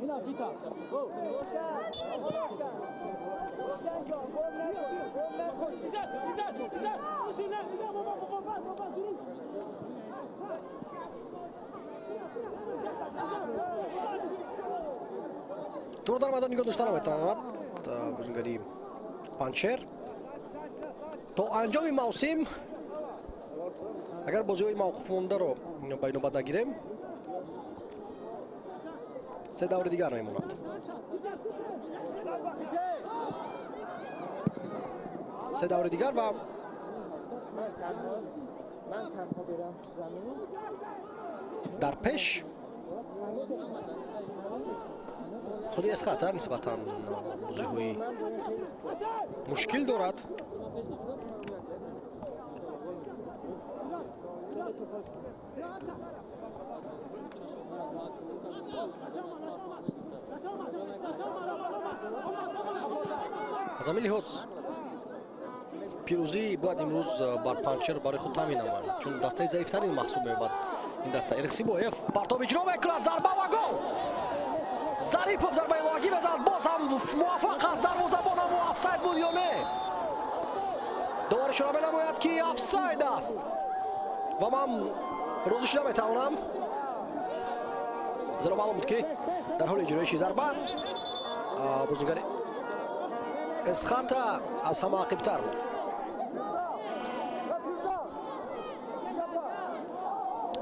اینا بیتا. گو. тур дар майдон нигоҳ доштан метавонад бузингари Панчер то анҷоми мавсим агар бозиҳои мавқуфмондаро ба инобат нагирем се даври дигар мемонад. се даври дигар ва дар пеш худи Эсхата нисбатан бозиҳои мушкил дорад. аз ҳамин лиҳоз пирӯзӣ бояд имрӯз бар Панчер барои худ таъмин намояд, чун дастаи заифтарин маҳсуб меёбад ин даста. Эликсибоев партоб иҷро мекунад, зарба ва гол. Зарипов зарбаи лоҳагӣ мезанад, боз ҳам муваффақ аст. дарвозабон аммо офсайд буд ё не? довар ишора менамояд ки офсайд аст ва ман розӣ шуда метавонам, зеро маълум буд ки дар ҳоли иҷроиши зарба бозигари Эсхата аз ҳама ақибтар буд.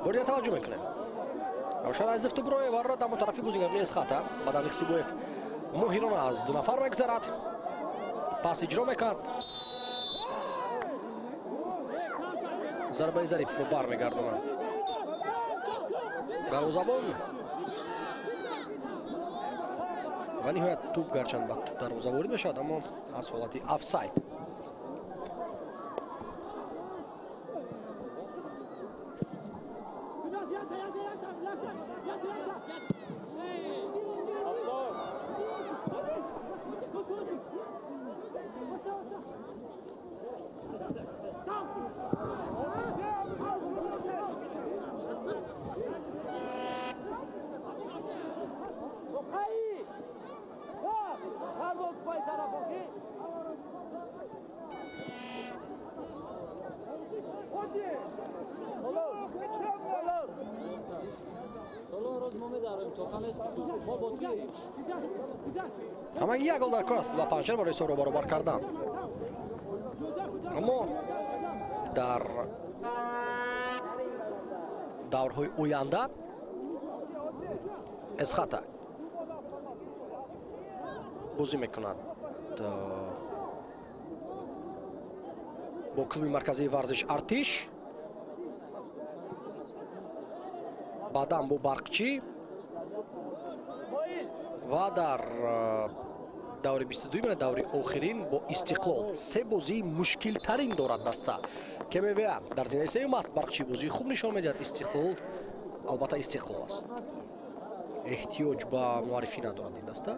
бория таваҷҷӯҳ мекунем. равшан азизов тӯбро варро дар тарафи бозигари Эсхата баъд Эликсибоев моҳирона аз ду нафар мегзарад, пас иҷро мекунад, зарбаи Зариповро бармегардонад. дарвозабон ва ниҳоят тӯб гарчанд ба дарвоза ворид мешавад, аммо аз ҳолати офсайд. ҳамагӣ як гол дар кор аст ба Панчер барои ҳисобро баробар кардан. аммо дар даврҳои оянда Эсхата бозӣ мекунад бо клуби марказии варзиш Артиш, баъдан бо Барқчӣ ва дар даври 22 даври охирин бо Истиқлол. се бозии мушкилтарин дорад даста. КМВА дар зинаи сеюм аст. Барқчӣ бозии хуб нишон медиҳад. Истиқлол албатта Истиқлол аст. эҳтиёҷ ба муаррифӣ надорад ин даста.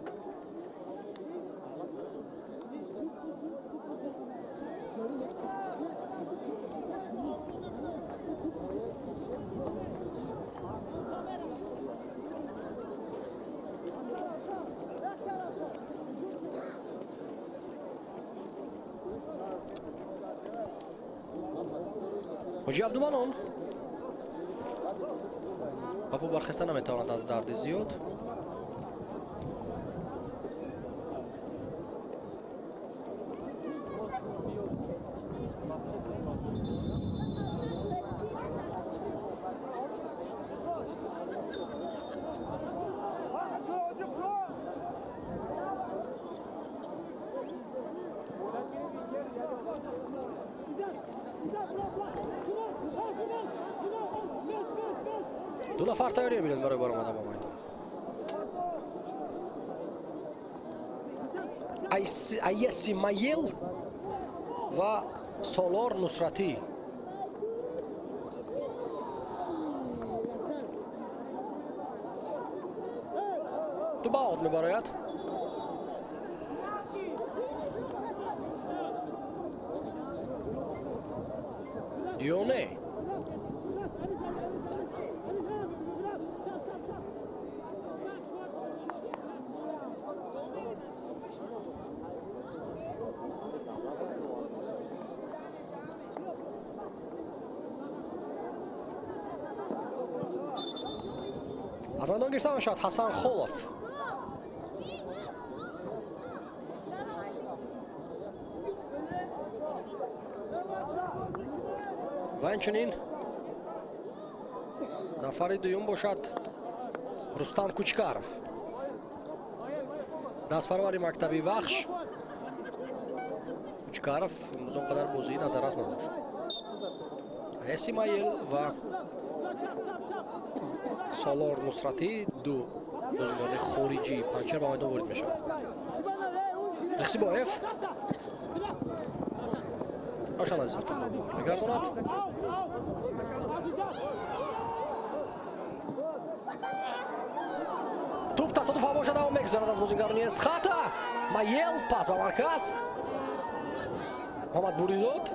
ҳоҷи Абдуманон ба пӯ бархеста наметавонад аз дарди зиёд. ду нафар тайёрия билед барои баромадан ба майдон. Айеси Маел ва Солор Нусратӣ. Дубаот мебарояд. Дионе. از میدان گرفته میشد حسن خولف. و اینچنین نفر دوم باشد رستم کوچکارف. دستپروری مکتبی بخش کوچکارف امروز اونقدر بازی نظر است نداشت. اسماعیل و سالار نصرتی دو بازیکن خارجی پنچر به میدان وارد میشن. رخسیبایف آشان از افتاد میگرداند. توپ تصادف باشد و میگذارد از بازیکن اسخاتا. مایل پاس به مرکز. محمد بوریزاد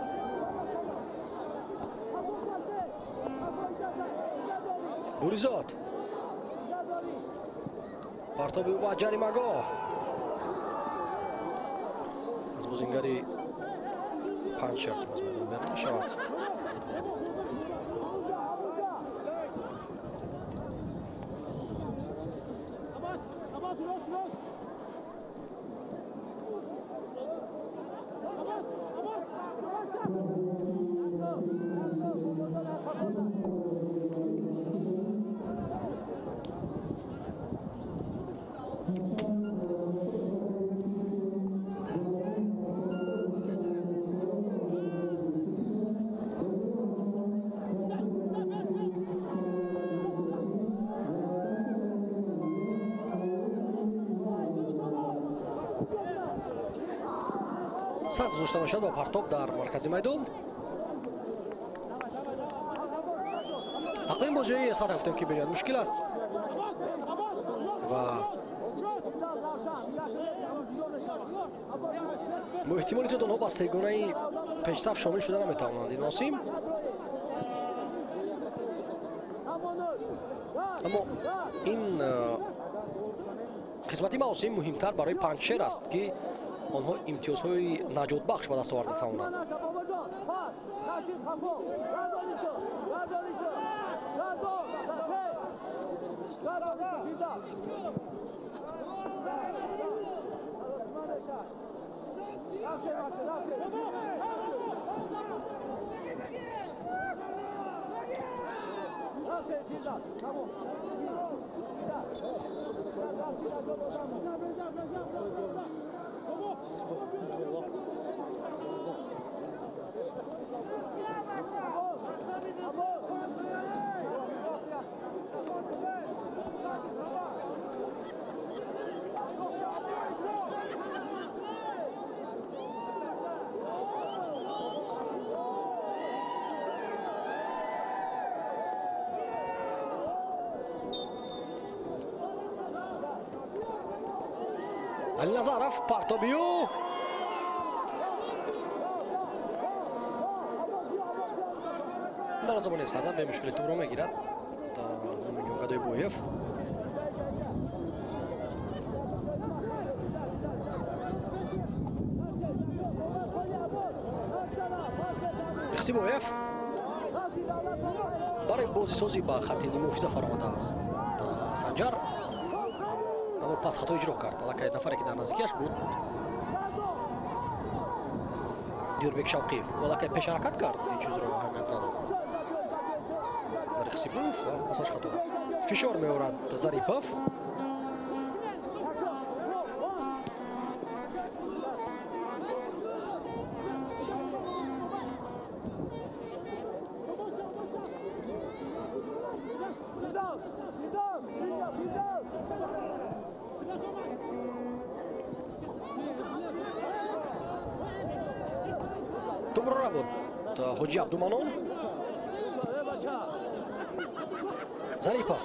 بوریزاد پرتاب او با جریمه‌گاه از بازیکنی پنج شرط از میدان بیرون می‌شود. سخت گذاشته میشد با پرتاب در مرکز میدان. تقویم بازی اسخات گفتیم که بنیاد مشکل است و با احتمالی که آنها با سگانه پیش صف شامل شده نمیتوانند. ناسیم اما این قسمتی موسم مهمتر برای پنچر است که آنها امتیازهای نجات بخش به دست آورده توانند. النظارف پارتوبیو در زمان استعداد به مشکل تو رو میگیرد تا نمیدونم گدای بویف اخسی بویف برای بازی سازی با خط نیمه فیزا فرامده است تا سنجر اما پس خطا اجرا کرد. الان که نفری که در نزدیکیش بود دیوربک شوقیف ولی که پیش حرکت کرد این چیز رو اهمیت نداد. رخسیبوف و پسش خطا فشار می‌آورد ظریفوف. To'g'ri nabud. Hoji Abdumanov. Zaripov.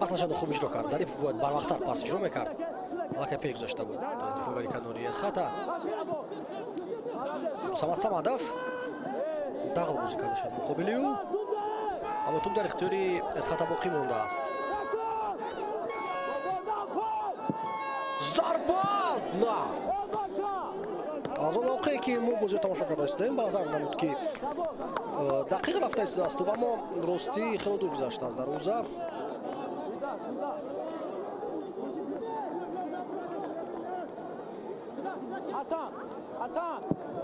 پس نشد خوب اجرا کرد. ظریف باید برمختر پس اجرا میکرد. حالا پیک گذاشته بود. دفاعگری کناری از خطا. سمت سمادف. داغل بازی کرده شد مقابلیو. اما توپ در اختیاری از خطا باقی مونده است. ضربه! نه. از اون موقعی که ما بازی تماشا کرده هستیم به نظر نمود که دقیق رفته است توپ اما راستی خیلی دور گذشته است دروازه. حسن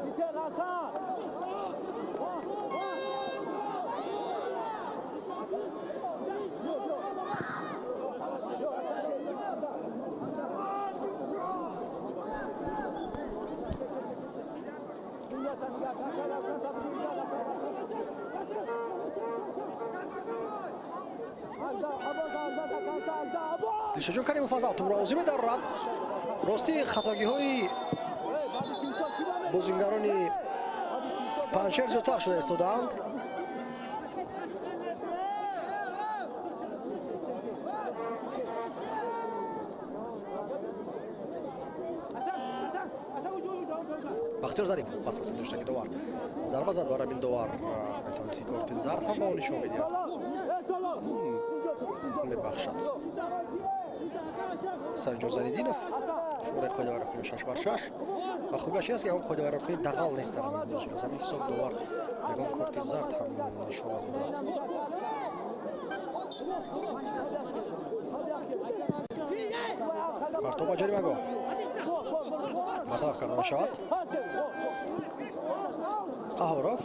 بیتر حسن دلشجان کریموف از توپ را بازی می‌دارد. راستی خطاگی‌های بازیگران پنچر زیادتر شده ایستادند. بختیار ظریف پس از داشتگی دوار ضربه زد برای این دوار بتونید کارت زرد هم با اون نشون بدید. میبخشد سرجان زلیدینوف شماره قاعده ورقی 6 بر 6 و خوبیش است که اون قاعده ورقی دقل نیست در این بازی. از همین حساب دوار یکم کارت زرد هم نشون داده است. مرتبه جریمه گاه برطرف کرده می شود. قهاروف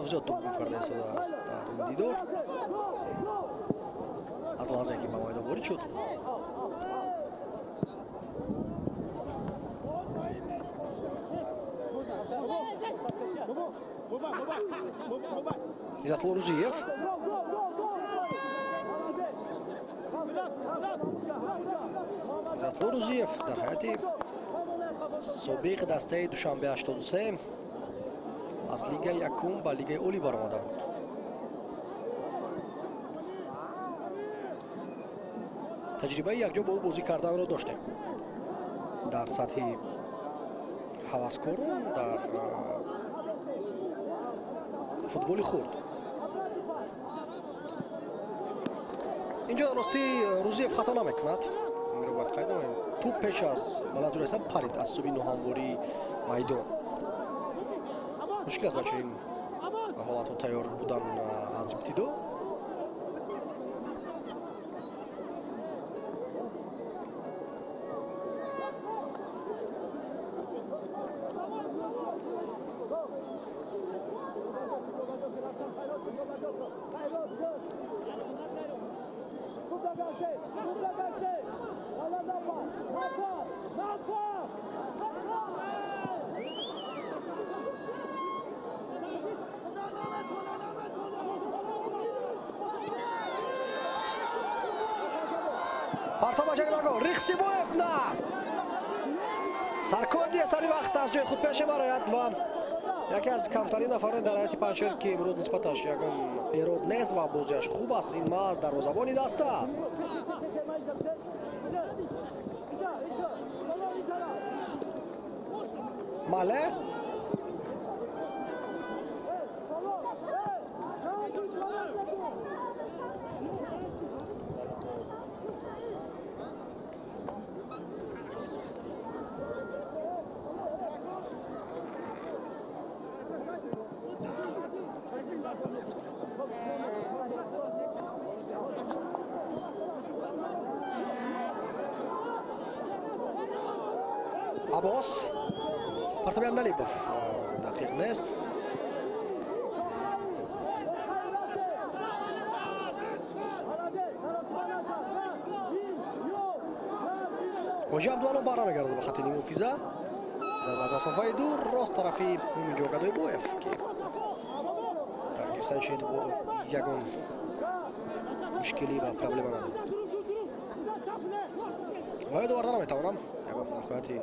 زیاد توپ کرده ایستاده است در این دیدار. از لحظه که به میدان وارد شد عزتالله روزیف در حیات سابق دسته دوشنبه 83 از لیگ یکم به لیگ اولی برآمده بود. تجربه یکجا با او بازی کردن را داشته در سطح هوسکاران در فوتبال خرد. اینجا راستی روزیف خطا نمیکند. میرو باید قید نمیم. توپ پیش از منظور حساب پرید از سوی نوهمواری میدان. مشکل است بچه این حالت ها تیار بودن از ابتدا. پرتاب جریمه گاه ریخسیبویف نه سرکودی سری وقت از جای خود پیش برآید و یکی از کمترین نفران در حیات پنچر که امروز نسبتش یکم ایراد نیست و بازیش خوب است. این محض دروازه‌بانی دسته است. ماله عباس پرتاب اندلیبوف دقیق نیست. حاجی عبدوانو برنمیگرده به خط نیمه فیزا. ضربه از مسافه دور راست طرفی همینجا گدای بویف که در گرفتن شد با یکم مشکلی و پرابلم نداره. باید آورده نمیتوانم موقعیت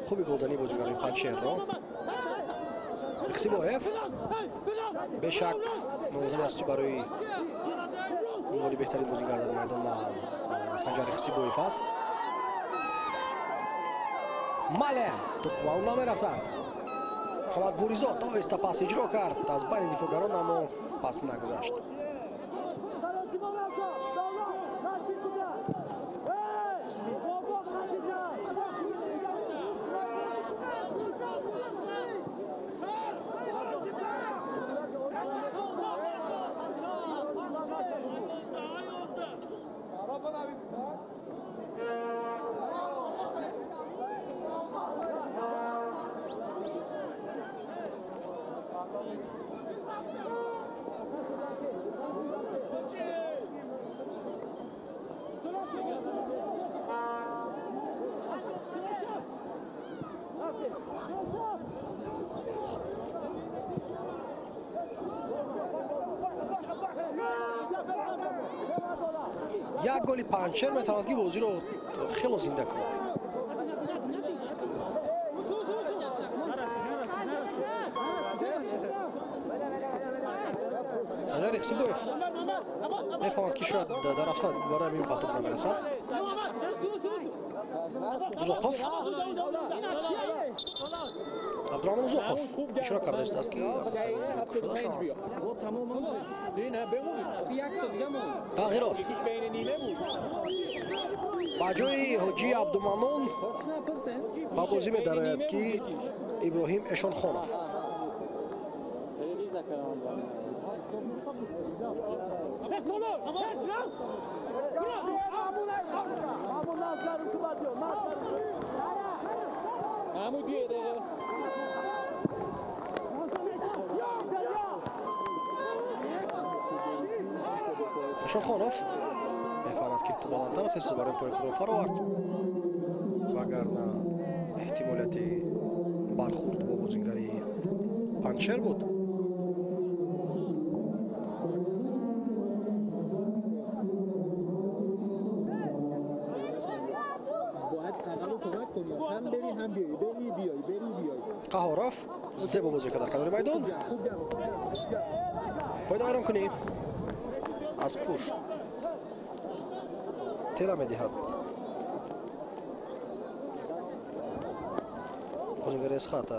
خوبی گلزنی بازیگر پنچر رو رخسیبویف به شک موضوعی است برای عنوان بهترین بازیگر در میدان از سنجر رخسیبویف است. ماله توپ به اون نمیرسد. محمد بوریزاد آهسته پاس اجرا کرد از بین دفاعگران اما پاس نگذاشت. یک گلی پنچر میتواند که بازی رو خیلی زنده کنه. سنجر رخسیبویف میفهمد که شاید در افسد برای این پاتوق نمیرسد. اوزاقوف عبدالرحمن اوزاقوف اشاره کرده است که شده شد. تغییرات با جای حاجی عبدالمنون با بازی می‌دارد که ابراهیم اشانخانov. اشانخانov می‌فهمد که تو بالاتر است برای پای خود فرآورد وگرنه احتمالیت برخورد با بازیگری پنچر بود. قهاروف زیبا بازی کرد در کنار میدان. باید ایران کنی از پشت تیرا میدهد. بازیگر از خط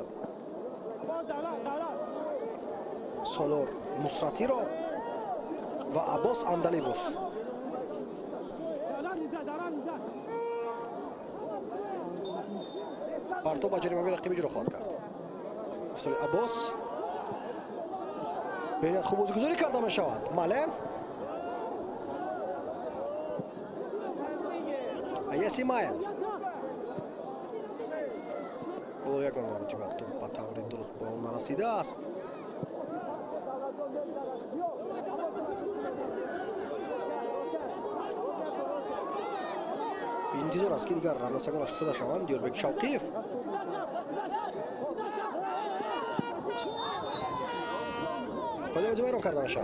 سالار نصرتی را و عباس اندلیبوف. پارتو با جریمه رقیبی رو خواهد کرد. مثل عباس بینیت خوب بازیگذاری کرده می شود. ماله ایسی مایل او یکم نمیتوند تو با طوری درست با اون نرسیده است. انتظار است که دیگر رنسگانش شده شوند. دیوربک شوقیف باید بازی بیرون کردن شد.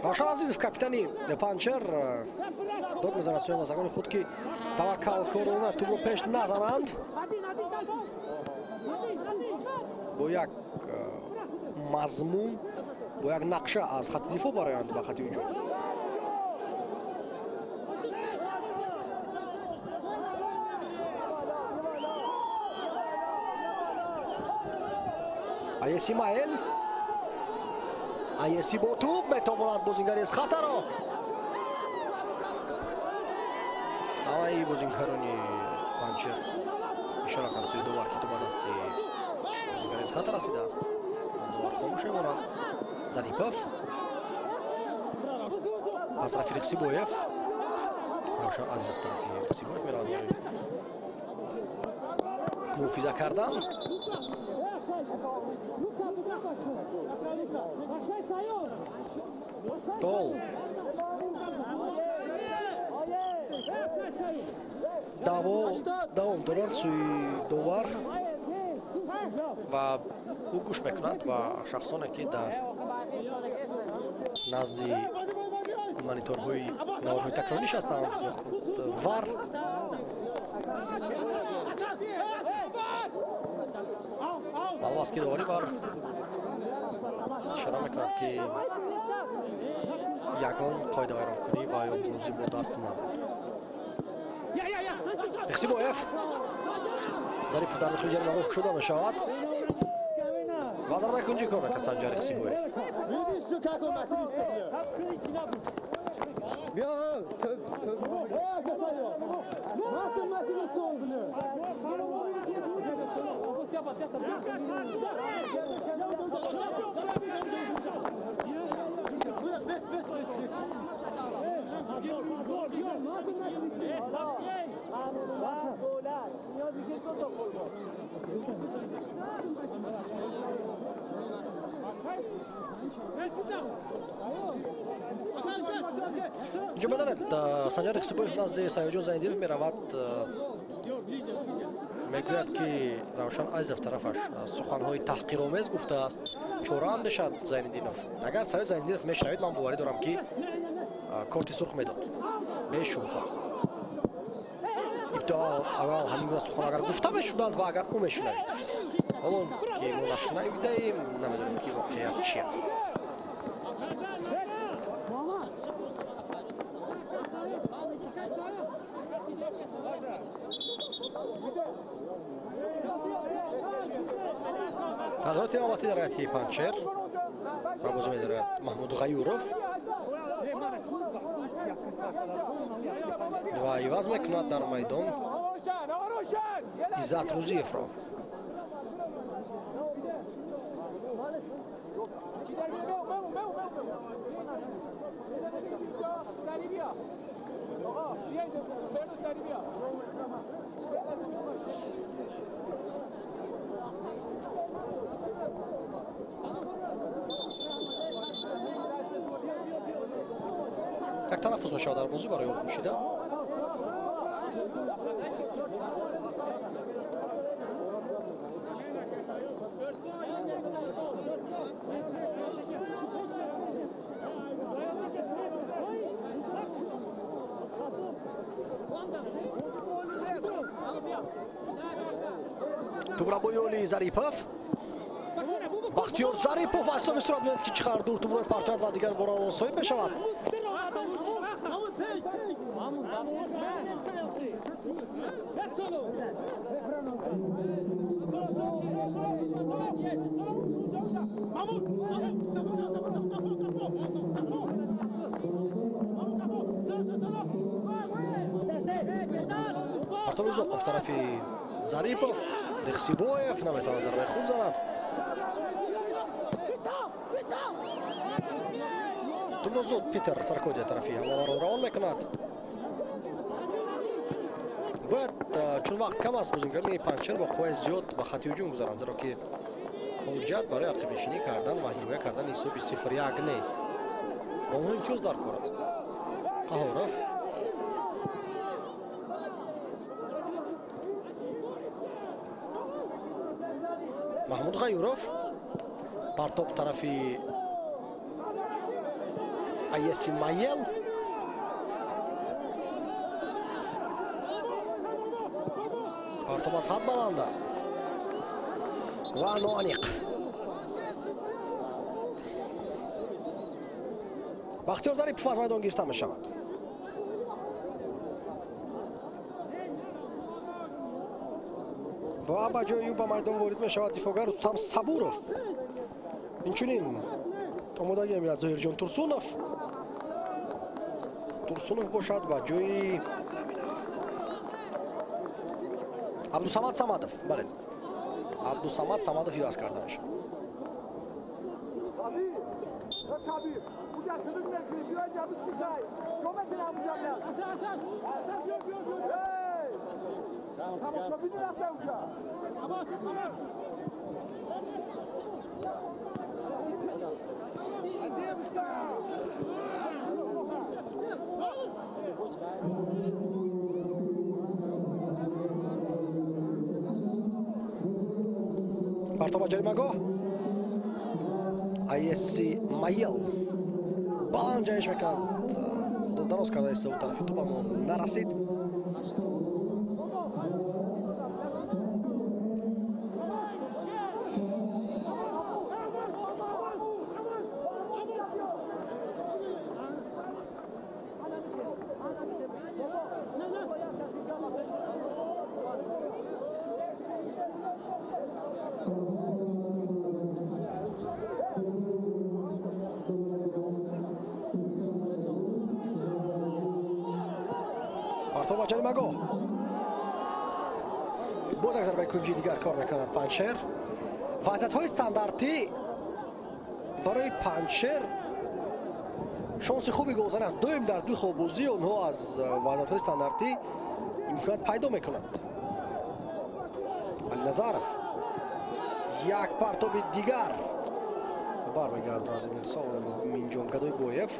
روشن عزیزов کاپیتانی پنچر داد میزند سوی بازیکن خود که توکل کنند توپ رو پیش نزنند. با یک مضمون با یک نقشه از خط دفاع برایند به خط هجوم. ایسی مایل ایسی با توپ میتواند بازیگری از خط را اما این بازیگرانی پنچر اشاره کرد سوی دوبار که تو بعد است بازیگری از خط رسیده است. دوبار خاموش میماند. زنیپوف پس طرف رخسیبویف روشن از طرف رخسیبویف میرود محافظه کردن. دول دوام دارند سوی دوار و او گوش میکنند و شخصانی که در نزد مانیتورهای نوارهای تکراری هستند وار معلوم است که دوباره وار اشاره میکند که یگان قاعده ویرانکنی و یا بروزی با دست نبود. رخسیبویف ظریف در داخل جریمه رخ شده میشود و ضربه کنجی کار میکرد سنجر رخسیبویف. اینجا بدانید سنجر رخسیبویف نزد سایجون زیندیرف میرود میگوید که روشن ایزف طرفش سخنهای تحقیرآمیز گفته است چرا اندیشد زیندینوف. اگر سایج زیندینوف میشنوید من باوری دارم که کارت سرخ میداد بیشوبها. ابتدا اول همین گونه سخن اگر گفته میشدند و اگر او میشنوید الان که ما نشنویدیم نمیدونیم که واقعیت چی است. نظرات امامتی در رایت پنچر برگزار می‌دارد محمود غیورов و عوض میکند در میدان عزت روزیف را. یک تنفس میشه در بازی برای اون میشیده. Добробоёли Зарипов. Бахтиёр Зарипов асоби сурат меояд ки чӣ қадар дур тӯбро партояд ва дигар бора он соҳиб мешавад. партоби Узоқов тарафи Зарипов. رخسیبویف نمیتواند ضربه خوب زند. توپ زود پیتر سرکودی طرفی هوادار روان میکند. باید چون وقت کم است بازیکنان پنچر با قوه زیاد به خط هجوم گذارند زیرا که حجت برای عقب نشینی کردن و حمایت کردن حساب 0-1 نیست. با اون امتیاز در کار است. قهارف محمود غیورов партоп тарафи Айесимаел. партоп аз ҳад баланд аст ва ноаниқ. бахтиёр Зарипов аз майдон гирифта мешавад. ва ба ҷои ӯ ба майдон ворид мешавад дифоъгар Рустам Сабуров. инчунин омодаги меояд Зоҳирҷон Турсунов. Турсунов бошад ба ҷои Абдусамад Самадов. бале, Абдусамад Самадов иваз карда мешавад. партоба ҷаримагоҳ ISC Майл баланд ҷаиш мекунад. худо дароз карда истоду тарафи тӯб аммо нарасид. партоба ҷаримагоҳ боз як зарбаи кунҷии дигар кор мекунад Панчер. вазъиятҳои стандартӣ барои Панчер шонси хуби голзанӣ аст. доим дар дилхобозии онҳо аз вазъиятҳои стандартӣ имконият пайдо мекунад. Алиназаров як партоби дигар бармегардонад Эмирсон Минҷонгадои Боев.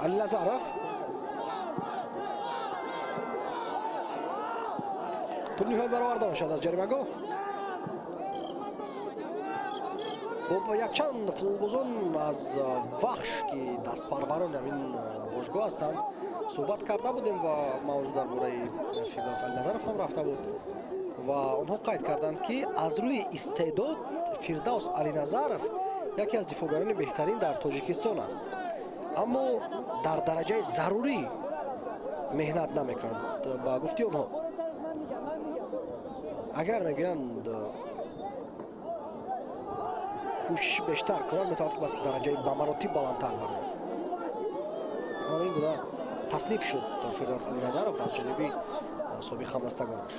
Алиназаров тур ниҳоят бароварда мешавад аз ҷаримагоҳ. бо якчанд футболбозон аз вахш ки дастпарварони ҳамин бошгоҳ ҳастанд суҳбат карда будем ва мавзӯъ дар бораи Фирдавс Алиназаров ҳам рафта буд ва онҳо қайд карданд ки аз рӯи истеъдод Фирдавс Алиназаров яке аз дифоъгарони беҳтарин дар Тоҷикистон аст, аммо дар дараҷаи зарурӣ меҳнат намекунанд. ба гуфти онҳо агар мегӯянд кӯшиши бештар кунад метавонад ки бас дараҷаи ба маротиб баландтар барояд. ин гуна тасниф шуд Фирдавс Алиназаров аз ҷониби собиқ ҳамдастагонаш.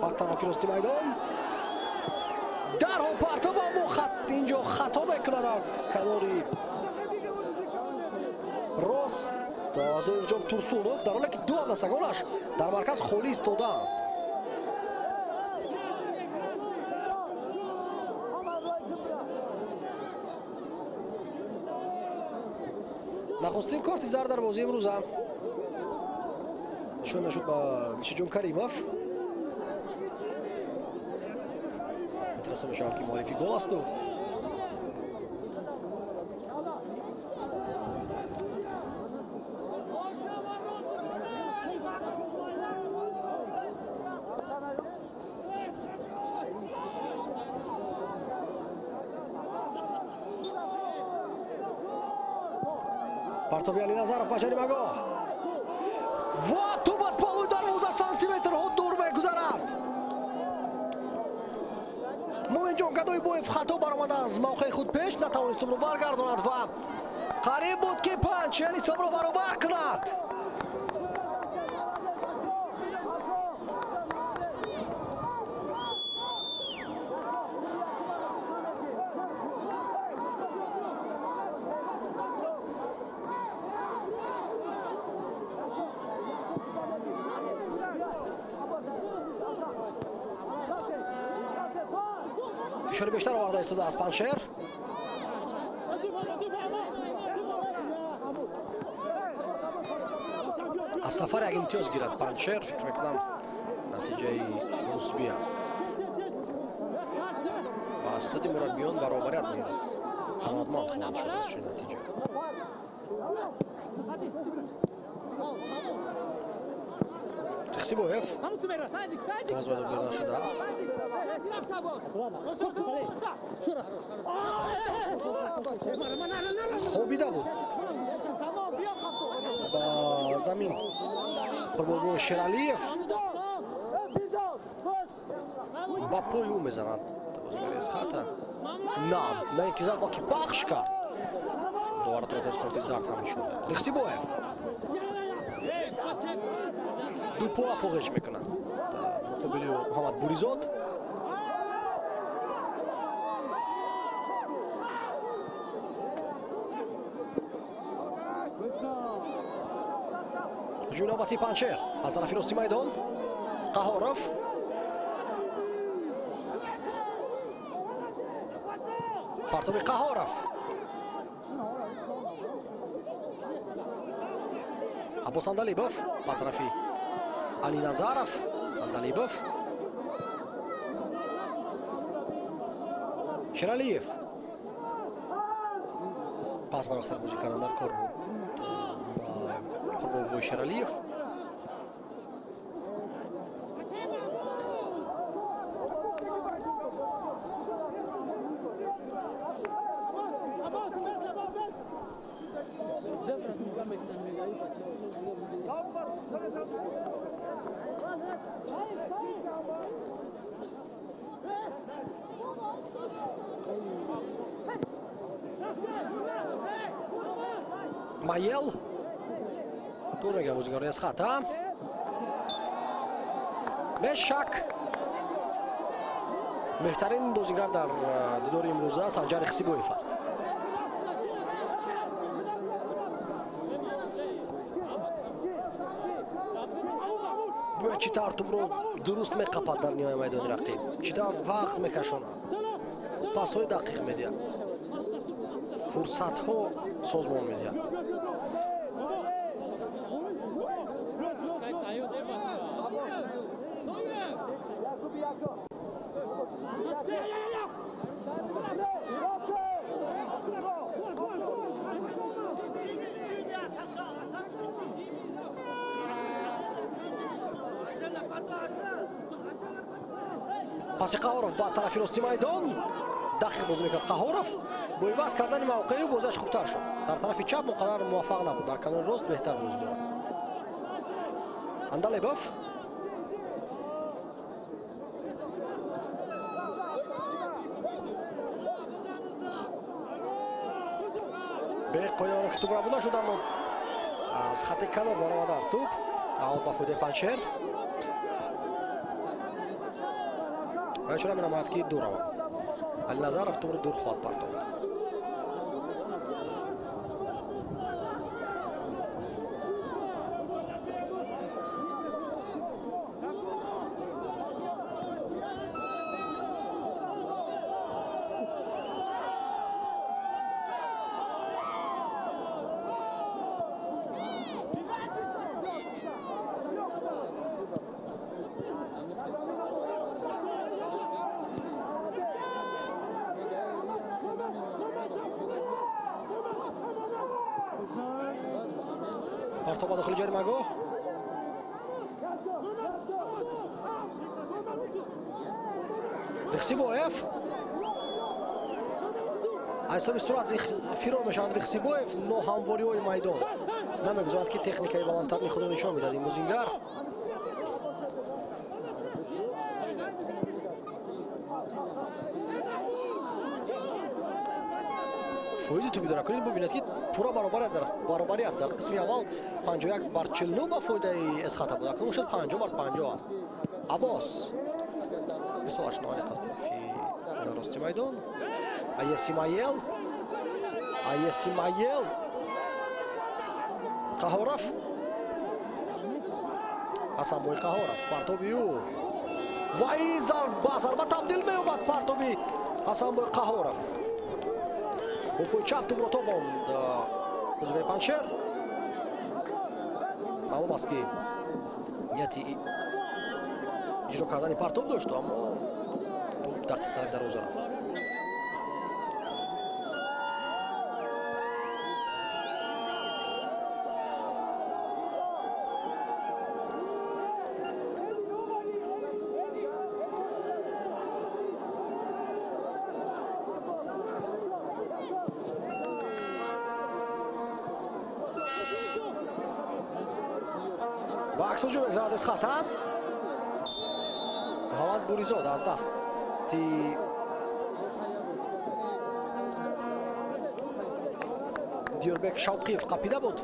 аз тарафи рости майдон дарҳол партоб аммо инҷо хато мекунад аз канори рост Зоирҷон Турсунов, дар ҳоле ки ду ҳамдастагонаш дар марказ холӣ истоданд. нахустин корти зар дар бозии имрӯза нишон шуд ба Мишаҷон Каримов. мутавассил мешавад ки муаллифи гол асту партоби Алиназаров ба ҷаримагоҳ ва тӯб аз полу 12 сантиметрҳо дур мегузарад. Муминҷонгадои Боев хато баромада аз мавқеи худ пеш натавонист тӯбро баргардонад ва қариб буд ки Панчер ҳисобро баробар кунад. фишори бештар оварда истода аз Панчер. аз сафар як имтиёз гирад Панчер. фикр мекунам натиҷаи мусбӣ аст ва аз стади мураббиён баробарият низ қаноатманд хоҳад шуд аз чунин натиҷа. Рихсибоев аз вайдовгир нашудааст. хобида буд ба замин қурбонбои Шералиев ба пои ӯ мезанад. اسخاتا نه اینکه زد باکی پخش کرد دوباره تروت کورتی زرد همین شده رخسیبویف دو پوها پوغش میکنن مقابل محمد بوریزاد هجوم نوبتی پنچر از طرف راستی میدان قهارف پرتاب قهارف عباس اندلیبوف از طرف علی نظرف اندلیبوف شرالیف پاس برای بازی کردن در کار بود خب با شرالیف مایل دور میگیره بازیکن از خطا مشک بهترین بازیکن در دیدار امروزه سنجر رخسیبویف است چطور تو برو درست میقپد در نیمه میدان رقیب چطور وقت میکشونه پاس های دقیق میدهد فرصت ها سازمان میدهد پاس قهارف با طرف راستی میدان دقیق بازی میکرد قهارف با عوض کردن موقعی بازیش خوبتر شد در طرف چپ مقدار موفق نبود در کنار راست بهتر بازی داد اندلیبوف به قایان که توپ را بوده شد اما از خط کنار برآمده است توپ آوت با فوده پنچر چرا من آمد که دور آمد علی نظرف توپ رو دور خواهد پرتافت پرتاب داخل جریمه‌گاه رخسیبویف از به صورت فرار میشود رخسیبویف ناهمواری های میدان نمیگذارد که تکنیکای بالاتر خود را نشان میدهد این بازیگر فویزی تو بیداره کنید ببینید که پورا برابری است در قسمی اول 51 بر 49 با فویده اسخاتا بود اکنون شد 50 بر 50 است عباس بسیار آشنایی است در راستی میدان ایسیمایل قهارف حسن قهارف پرتابی او و این ضربه تبدیل می‌یابد پرتابی حسن قهارف با پای چپ توپ را تاباند بازیکن پنچر معلوم است که نیتی اجرا کردن پرتاب داشت اما توپ دقیق طرف دروازه رفت با عکس هجوم می‌گذارد اسخاتا محمد بوریزاد از دست تی диёрбек шавқиев қапида буд.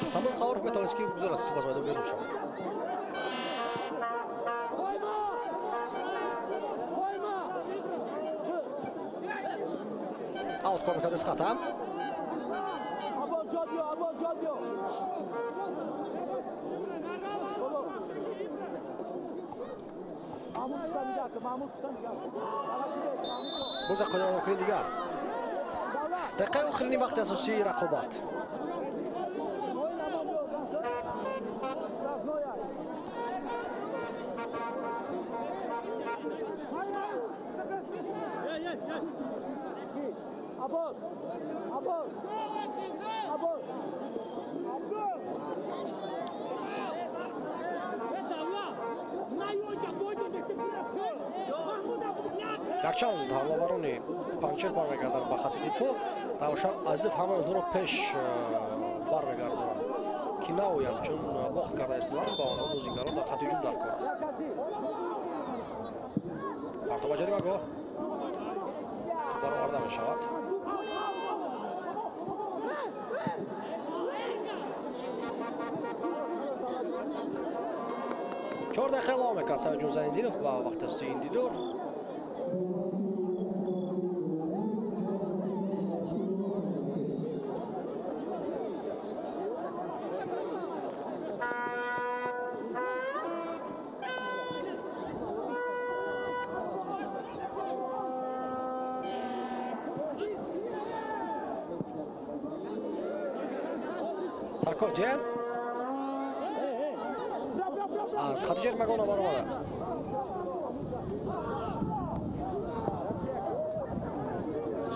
Самуил Хауров металлургский гузорас кто возьмет берушам. Аут корнер кадес хата. Буза қоян окрин дигар. Дақиқа охирини вақти асосии рақобат. Якчанд ҳамловарони панчер бармегарданд ба хати дифоъ. Равшан Азизов ҳамаонро пеш бармегардонанд ки наоянд, чун бохт карда истоданд ба онҳо бозигарон дар хати ҳуҷум дар кор аст. мартоба ҷаримагоҳ бароварда мешавад. 4 дақиқа давом мекард Саидҷон Зайниддинов ба вақти асосии ин дидор. Саркоҷе аз хати ҷармагона баромадааст.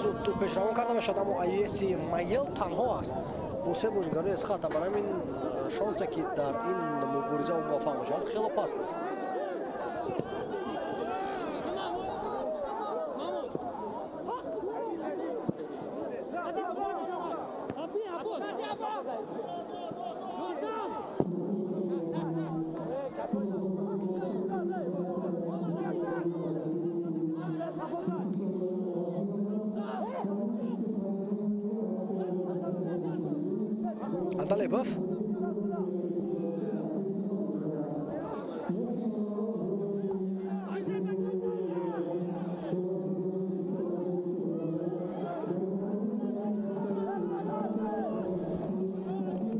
зуд ту пешравон карда мешавад, аммо Аеси Маел танҳо аст бо се бозигарони аз хата. Барои ҳамин шонсе ки дар ин мубориза муваффақ мешавад хело паст аст. Анталепов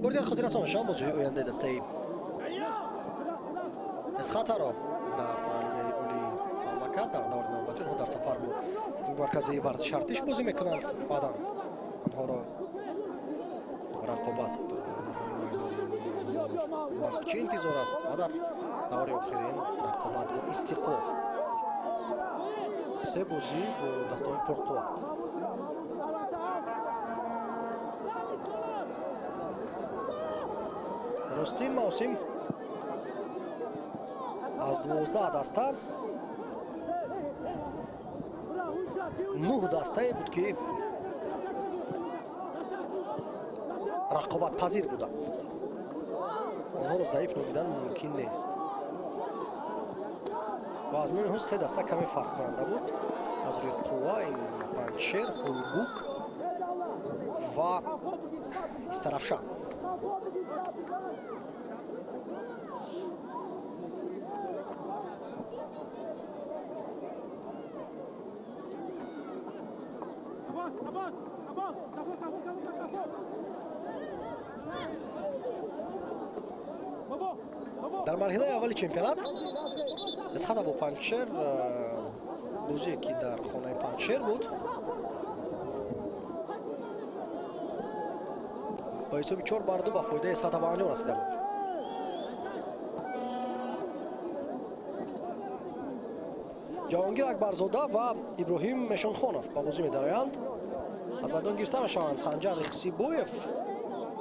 бурдиар хотир расон мешавад бозиҳои ояндаи дастаи эсхатаро дар лигаи оли мамлакат дар давраи навбатӣ онҳо дар сафар бо маркази варзиши артиш бозӣ мекунанд. баъдан онҳоро рақобат чӣ интизор аст ва дар давраи охирин рақобат бо Истиқлол. се бозӣ бо дастаҳои пурқувват. ростин мавсим аз 12 даста 9 дастае буд ки рақобатпазир буданд. онҳоро заиф номидан мумкин нест. ва аз миёни ҳо се даста каме фарқкунанда буд. аз рӯи қувва ин панчер, ҳулбук ва истарафшан. дар марҳилаи аввали чемпионат эсхата бо панчер бозие ки дар хонаи панчер буд با حساب 4-2 با فایده از خطا به انجام رسیده بود. جهانگیر اکبرزاده و ابراهیم مشونخونов با بازی می‌دارند. از میدان گرفته میشوند سنجر رخسیبویف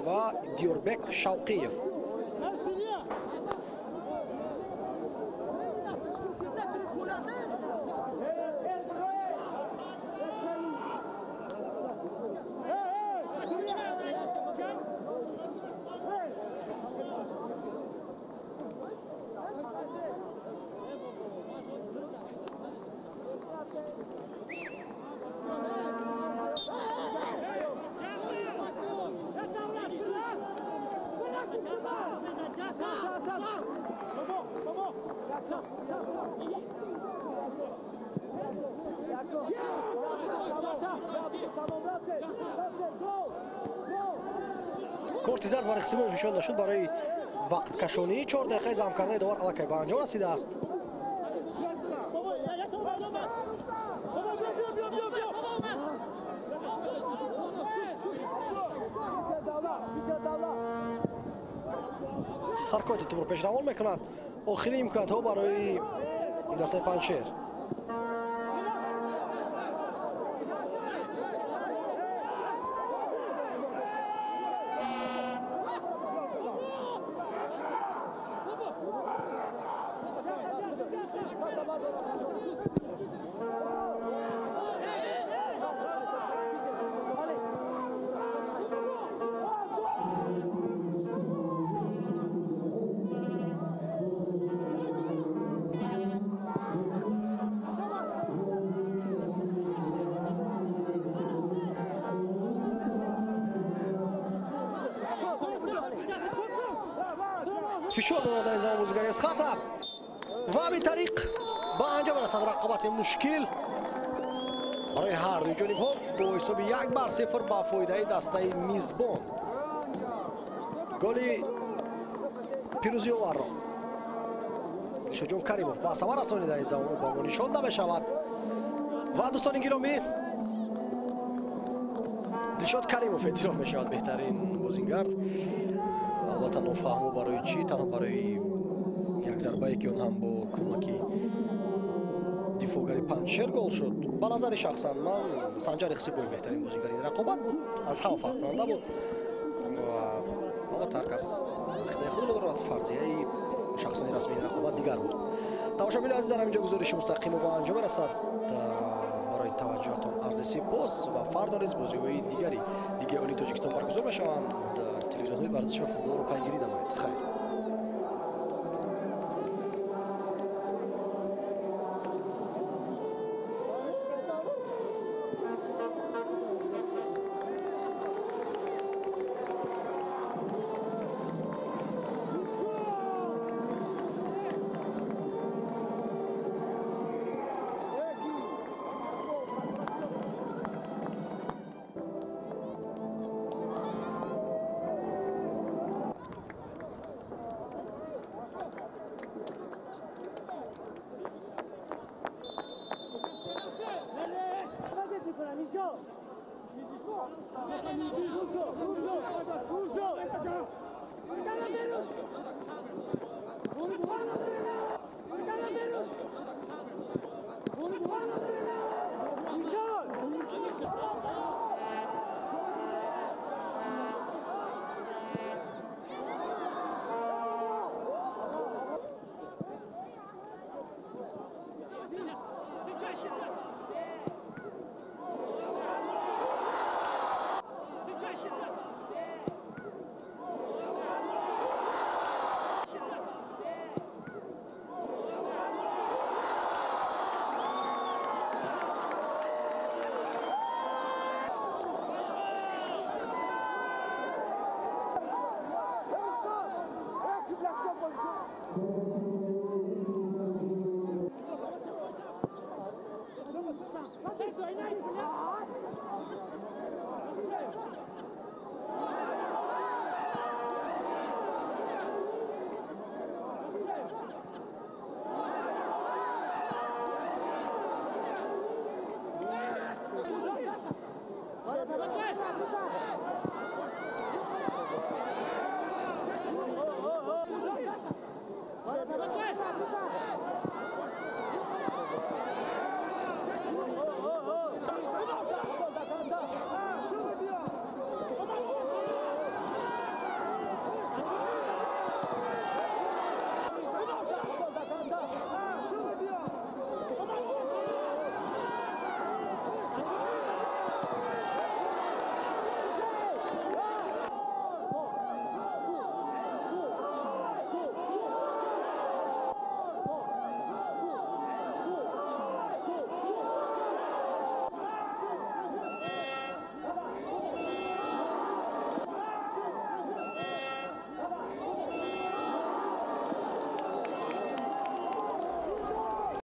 و دیوربک شوقیف. کورت زرد برای رخسیبویف نشانده شد برای وقت کشانی. 4 دقیقه زم کرده داور الکی به انجام رسیده است. سرکوت تیمور پیشروان میکند. آخرین امکانات ها برای دسته پنجشیر. فشار در انجام بازیگری از خطا و به طریق با انجام رسد رقابت مشکل برای هر دو جانب ها با حساب 1-0 با فایده دسته میزبان. گل پیروزی آور را دلشاد کریموف با ثمر رسانی در این زمان با ما نشانده می شود. و دوستان گرامی دلشاد کریموف اعتراف می شود بهترین بازیگر. البته نفهمو برای چی؟ تنها برای یک ضربه که اون هم با کمکی دفاعگری پنجشیر گل شد. به نظر شخصا من سنجر رخسیبویف بهترین بازیگر این رقابت بود. از همه فرق کننده بود و البته هر کس اختیار خود دارد. فرضیه شخصانی رسمی این رقابت دیگر بود. تماشاگران عزیز در همینجا گزارش مستقیم با انجام رسد. برای توجهتان عرض سپاس و فردا نیز بازی‌های دیگری لیگ عالی تاجیکستان برگزار می‌شوند. تلویزیون‌های ورزشی و فوتبال رو پیگیری نمایید.